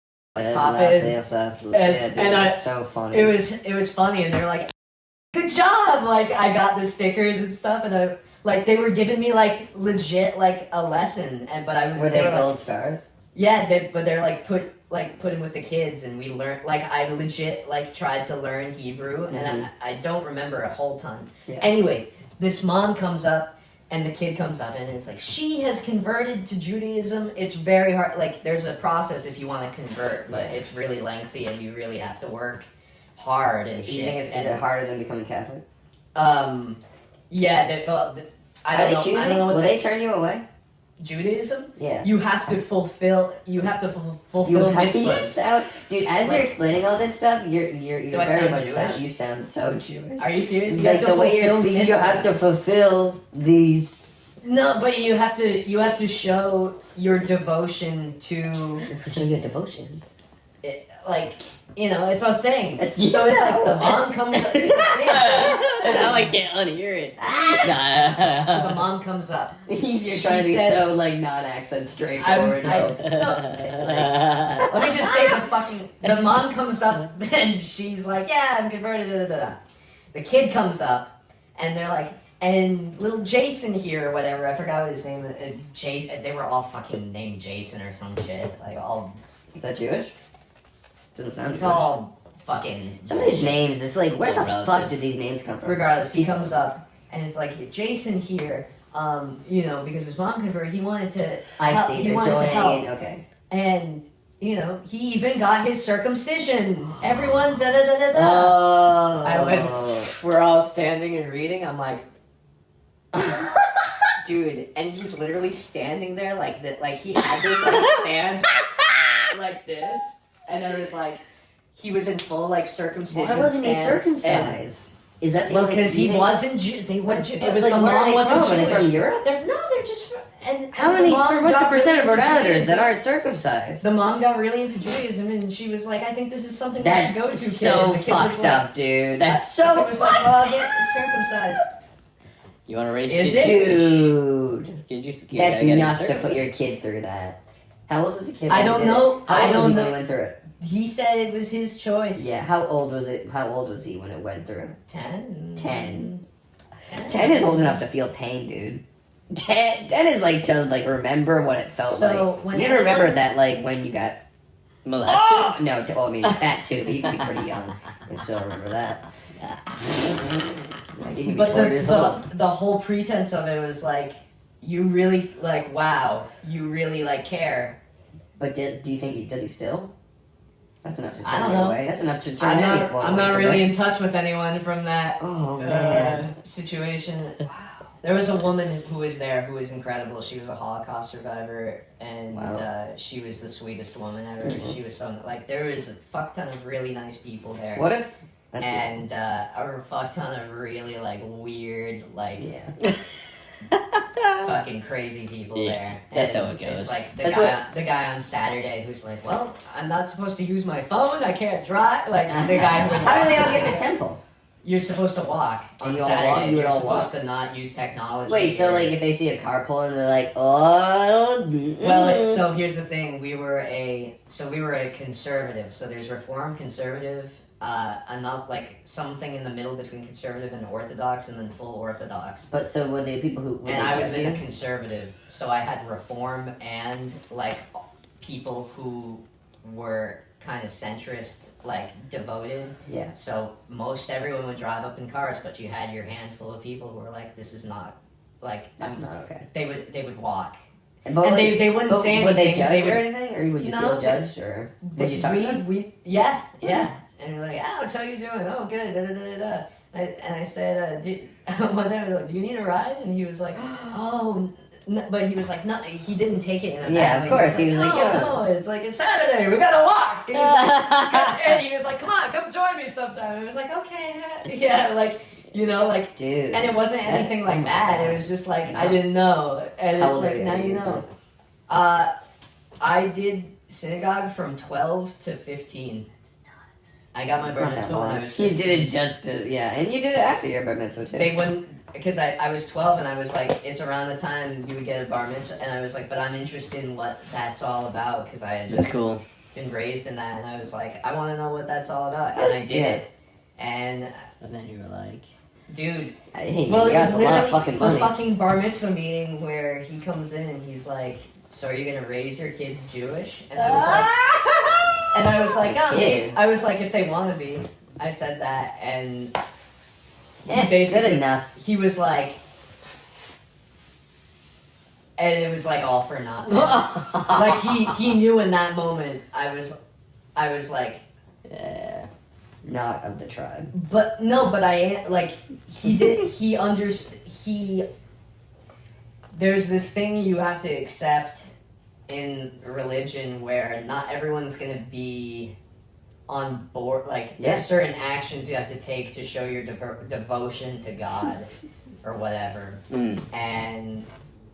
pop in. And I- it's so funny. It was funny, and they were like, "Good job!" Like I got the stickers and stuff, and they were giving me like legit like a lesson, but I was Were they were, like, gold stars? yeah, but they're like put in with the kids, and we learned like I legit like tried to learn Hebrew, and I don't remember a whole ton. Yeah. Anyway, this mom comes up, and the kid comes up, and it's like she has converted to Judaism. It's very hard. Like there's a process if you want to convert, but it's really lengthy, and you really have to work hard and You shit. think is it harder than becoming Catholic? Yeah. I don't know. Will they turn you away? Judaism? Yeah. You have to fulfill. You have to fulfill mitzvahs. Dude, as you're explaining all this stuff, you're Do I very sound much Jewish? you sound so Jewish. Are you serious? You Like have to the way you're fulfill speaking, you have to mitzvahs. fulfill these No, but you have to show your devotion to To show your devotion. it, like, you know, it's a thing. Yeah. So it's like the mom comes up. Now I can't unhear it. So the mom comes up. You're trying to be says- so like non-accent straightforward. Let me just say the mom comes up and she's like, yeah, I'm converted. Da, da, da, da. The kid comes up and they're like, and little Jason here or whatever, I forgot what his name is. Jason, they were all fucking named Jason or some shit. Like all, Is that Jewish? Doesn't sound it's Jewish. all fucking. Some of these names, it's like, where It's the all relative. fuck did these names come from? Regardless, he comes up and it's like, Jason here, you know, because his mom converted, he wanted to. I help- see. he They're wanted to help. joining in. Okay. And, you know, he even got his circumcision. Everyone, da da da da da. Oh. I went, we're all standing and reading. I'm like, dude, and he's literally standing there like that. Like he had this like stance like this, and I was like, he was in full like circumcision. Why wasn't he stance, and- circumcised? Is that Well, like, because do you he think- wasn't. They were. It But, was like, the where are mom they wasn't from? Are they Jewish. from Europe? No, they're just. And How the many? mom What's the got percent of really Rhode into Islanders that Judaism. aren't circumcised? The mom got really into Judaism, and she was like, "I think this is something we That's should go to." Kid. so And the kid was fucked like- up, dude. That's It so was like, fucked "Well, I'll get circumcised." You want to raise Is your it? kid? Dude. Kid, you That's gotta get enough to circumcised. put your kid through that. How old was the kid? I when he don't did know. it? How I old was don't he know. when he went through it? He said it was his choice. Yeah. How old was it? How old was he when it went through? 10. 10. 10 is old enough to feel pain, dude. 10 is like to like remember what it felt So, like. when You remember everyone- that like when you got Molested? oh no, well, I mean that too. But you can be pretty young and still remember that. Like, you can be But 4 years old. the whole pretense of it was like, you really, like, wow, you really, like, care. But do you think does he still? That's enough to turn I don't me know. away. That's enough to turn anyone I'm away not from really it. in touch with anyone from that Oh man. situation. There was a woman who was there who was incredible. She was a Holocaust survivor, and Wow. she was the sweetest woman ever. She was so, like, there was a fuck ton of really nice people there. What if? That's And a fuck ton of really, like, weird, like, yeah. fucking crazy people Yeah, there. that's And how it goes. It's like the That's guy on Saturday who's like, well, I'm not supposed to use my phone. I can't drive. Like the guy. Who How do they all get to temple? You're supposed to walk on And you all Saturday. walk? You would You're all supposed walk? to not use technology. Wait, so or- like if they see a car pulling, they're like, oh. Well, so here's the thing. We were a conservative. So there's Reform, conservative, enough like something in the middle between conservative and Orthodox, and then full Orthodox. But so were they people who? And I was in a conservative, so I had Reform and like people who were kind of centrist, like devoted. Yeah. So most everyone would drive up in cars, but you had your handful of people who were like, "This is not like." That's not okay. They would walk, But and like, they wouldn't but say would they anything. judge would, or anything, or would you No, feel judged, or did you talk to them? Yeah. And we're like, "Alex, how you doing? Oh, good." Da, da, da, da. And I said, one time, I was like, "Do you need a ride?" And he was like, "Oh." No, but he was like, no, he didn't take it in a Yeah, bad of way. course, he was like, no, yeah. no, it's like, it's Saturday, we gotta walk. And, and he was like, come on, come join me sometime. And I was like, okay, yeah, like, you know, like, Dude. and it wasn't anything like that. It was just like, I didn't know. And How it's old like, are you? now you know. I did synagogue from 12 to 15. I got my It's bar not that mitzvah when I long. was You 15. did it just to, yeah, and you did it after your bar mitzvah too. They wouldn't, because I was 12 and I was like, it's around the time you would get a bar mitzvah, and I was like, but I'm interested in what that's all about, because I had That's just cool. been raised in that, and I was like, I want to know what that's all about, and I did Yeah. it. And, And then you were like, dude, Hey, well, man, you it was got a lot literally of fucking the money. fucking bar mitzvah meeting where he comes in and he's like, so are you going to raise your kids Jewish? And I was like, oh, Kids. I was like, if they want to be. I said that, and Yeah, basically- good enough. he was like, and it was like all for naught. Like he knew in that moment. I was like, yeah. Not of the tribe. but no, but I like he did. He understood. There's this thing you have to accept in religion where not everyone's gonna be on board. Like Yeah. there's certain actions you have to take to show your devotion to God or whatever. Mm. And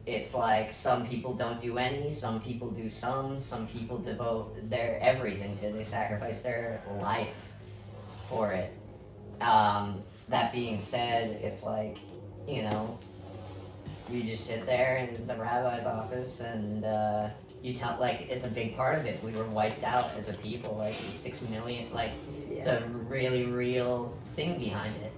it's like some people don't do any, some people do some people devote their everything to it. They sacrifice their life for it. That being said, it's like, you know, you just sit there in the rabbi's office and you tell, like, it's a big part of it. We were wiped out as a people, like 6 million, like, it's a really real thing behind it.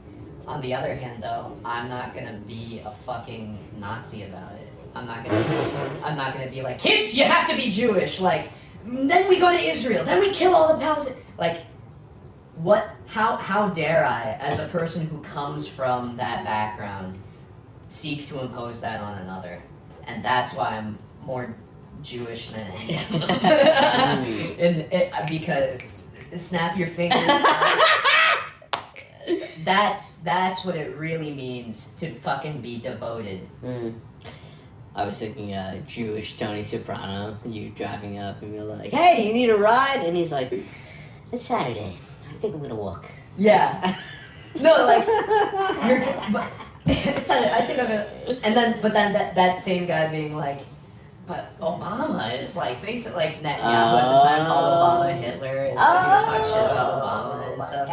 On the other hand, though, I'm not gonna be a fucking Nazi about it. I'm not gonna be like, kids, you have to be Jewish. Like, then we go to Israel. Then we kill all the Palestinians. Like, what? How dare I, as a person who comes from that background, seek to impose that on another? And that's why I'm more Jewish than I am. Because snap your fingers. That's what it really means to fucking be devoted. I was thinking Jewish Tony Soprano, you driving up and you're like, hey, you need a ride? And he's like, it's Saturday. I think I'm gonna walk. Yeah. No, like, but it's not, I think I'm gonna, but then that same guy being like, but Obama is like, basically, like, Netanyahu at the time called Obama Hitler, and so he would talk shit about Obama and stuff.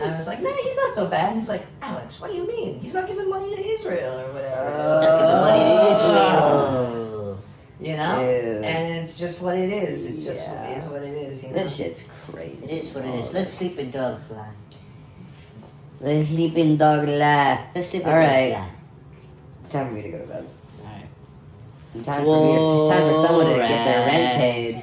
And I was like, nah, he's not so bad. And he's like, Alex, what do you mean? He's not giving money to Israel or whatever. He's not giving money to Israel. You know? Dude. And it's just what it is. It's just it is what it is. You know? This shit's crazy. It is what it is. Let's sleep in dogs lie. The sleeping dog lie. Let's sleep in All dogs right. lie. It's time for me to go to bed. Alright. It's time for someone to get their rent paid.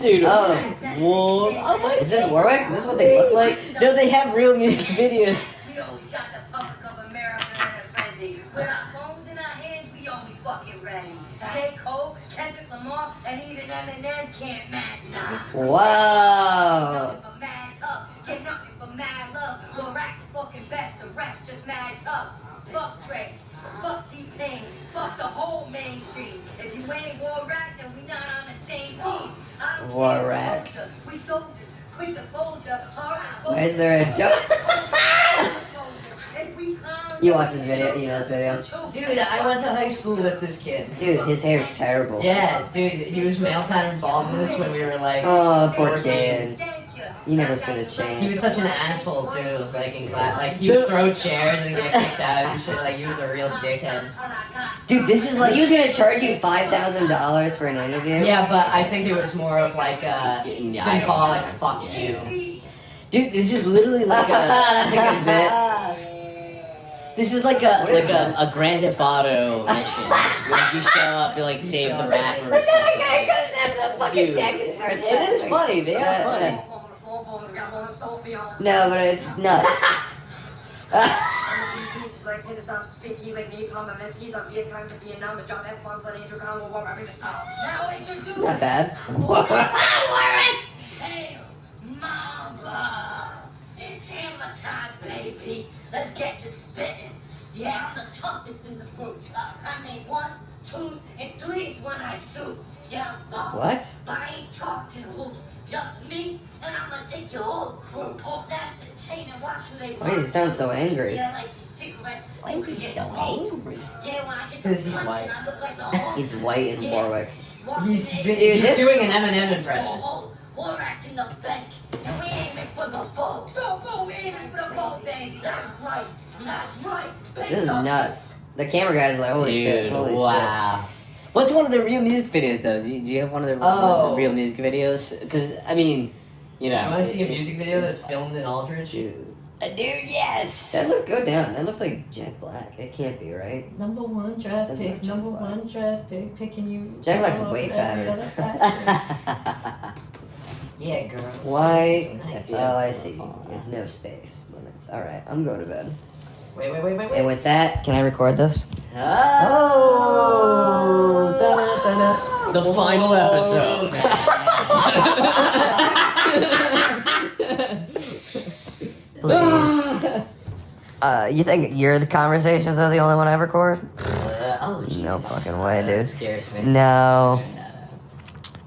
Dude, Oh, whoa. is this Warwick? Is this what they look like? No, they have real music videos. We always got the public of America in a frenzy. With our phones in our hands, we always fucking ready. J. Cole, Kendrick Lamar, and even Eminem can't match us. Wow. Nothing but mad tough. Get nothing but mad love. We'll rack the fucking best, the rest just mad tough. Fuck Drake. Fuck T-Pain. Fuck the whole mainstream. If you ain't Warrack, then we not on the same team. I don't Warrack. care who told ya. We soldiers. Quick to fold ya. Alright, Why is there a You watch this video? You know this video? Dude, I went to high school with this kid. Dude, his hair is terrible. Yeah, dude, he was male pattern baldness when we were like. Oh, poor kid. You never stood a chance. He was such an asshole too, like in class. Like he would throw chairs and get kicked out and shit. Like he was a real dickhead. Dude, this is Like like. he was gonna charge you $5,000 for an interview? Yeah, but I think it was more of like a symbolic fuck you. Dude, this is literally like a. That's a good bit. This is like a Grand Theft Auto mission. Like you show up, you like save the rapper. But then the guy goes out of the fucking Dude, deck and starts it is funny. They are funny. No, but it's nuts. Not bad. Hail, Mamba! It's hammer time, baby. Let's get to spitting. Yeah, I'm the toughest in the group. I made ones, twos, and threes when I shoot. Yeah, I'm the What? But I ain't talking hoops. Just me, and I'm gonna take your whole crew. Snap to the chain and watch who they Why does he sound so angry? Yeah, like these cigarettes. Why is he so angry? Yeah, when I get Because to he's white. punching, I look like the whole. He's white and Warwick. He's Dude, he's this- doing an Eminem impression. We're acting the bank, and we aiming for the vote. No, we aiming for the vote, baby. That's right. That's right. This is nuts. The camera guy's like, holy shit, Dude, holy wow. What's one of the real music videos though? Do you have one of the real music videos? Because I mean, you know. You want to see a music video that's filmed in Aldridge? Dude. Dude, yes. That look, go down. That looks like Jack Black. It can't be, right? Number one draft That's pick, not number one draft pick, picking you. Jack Black's all way over every fatter. other factor. Yeah, girl. Why? Nice. Oh, I see. It's no space limits. Alright, I'm going to bed. Wait. And with that, can I record this? Oh! Da-da-da-da. The final episode. Please. You think the conversations are the only one I record? Oh, Jesus. No fucking way, That dude. scares me. No.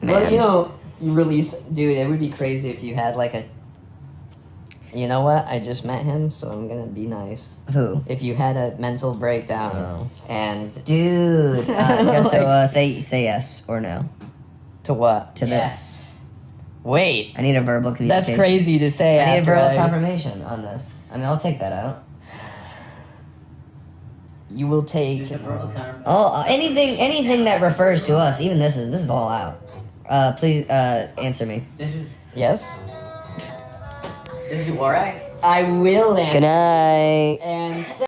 Man. Well, you know, you release, dude. It would be crazy if you had like a. You know what? I just met him, so I'm gonna be nice. Who? If you had a mental breakdown and Dude. So say yes or no to what? to this. Yes. Wait, I need a verbal communication. that's crazy to say. I need a after verbal I- confirmation on this. I mean, I'll take that out. You will take. Just a verbal confirmation. Oh, anything that refers to us, even this is all out. Please answer me. This is Yes. Warak. I will answer. Good night. And.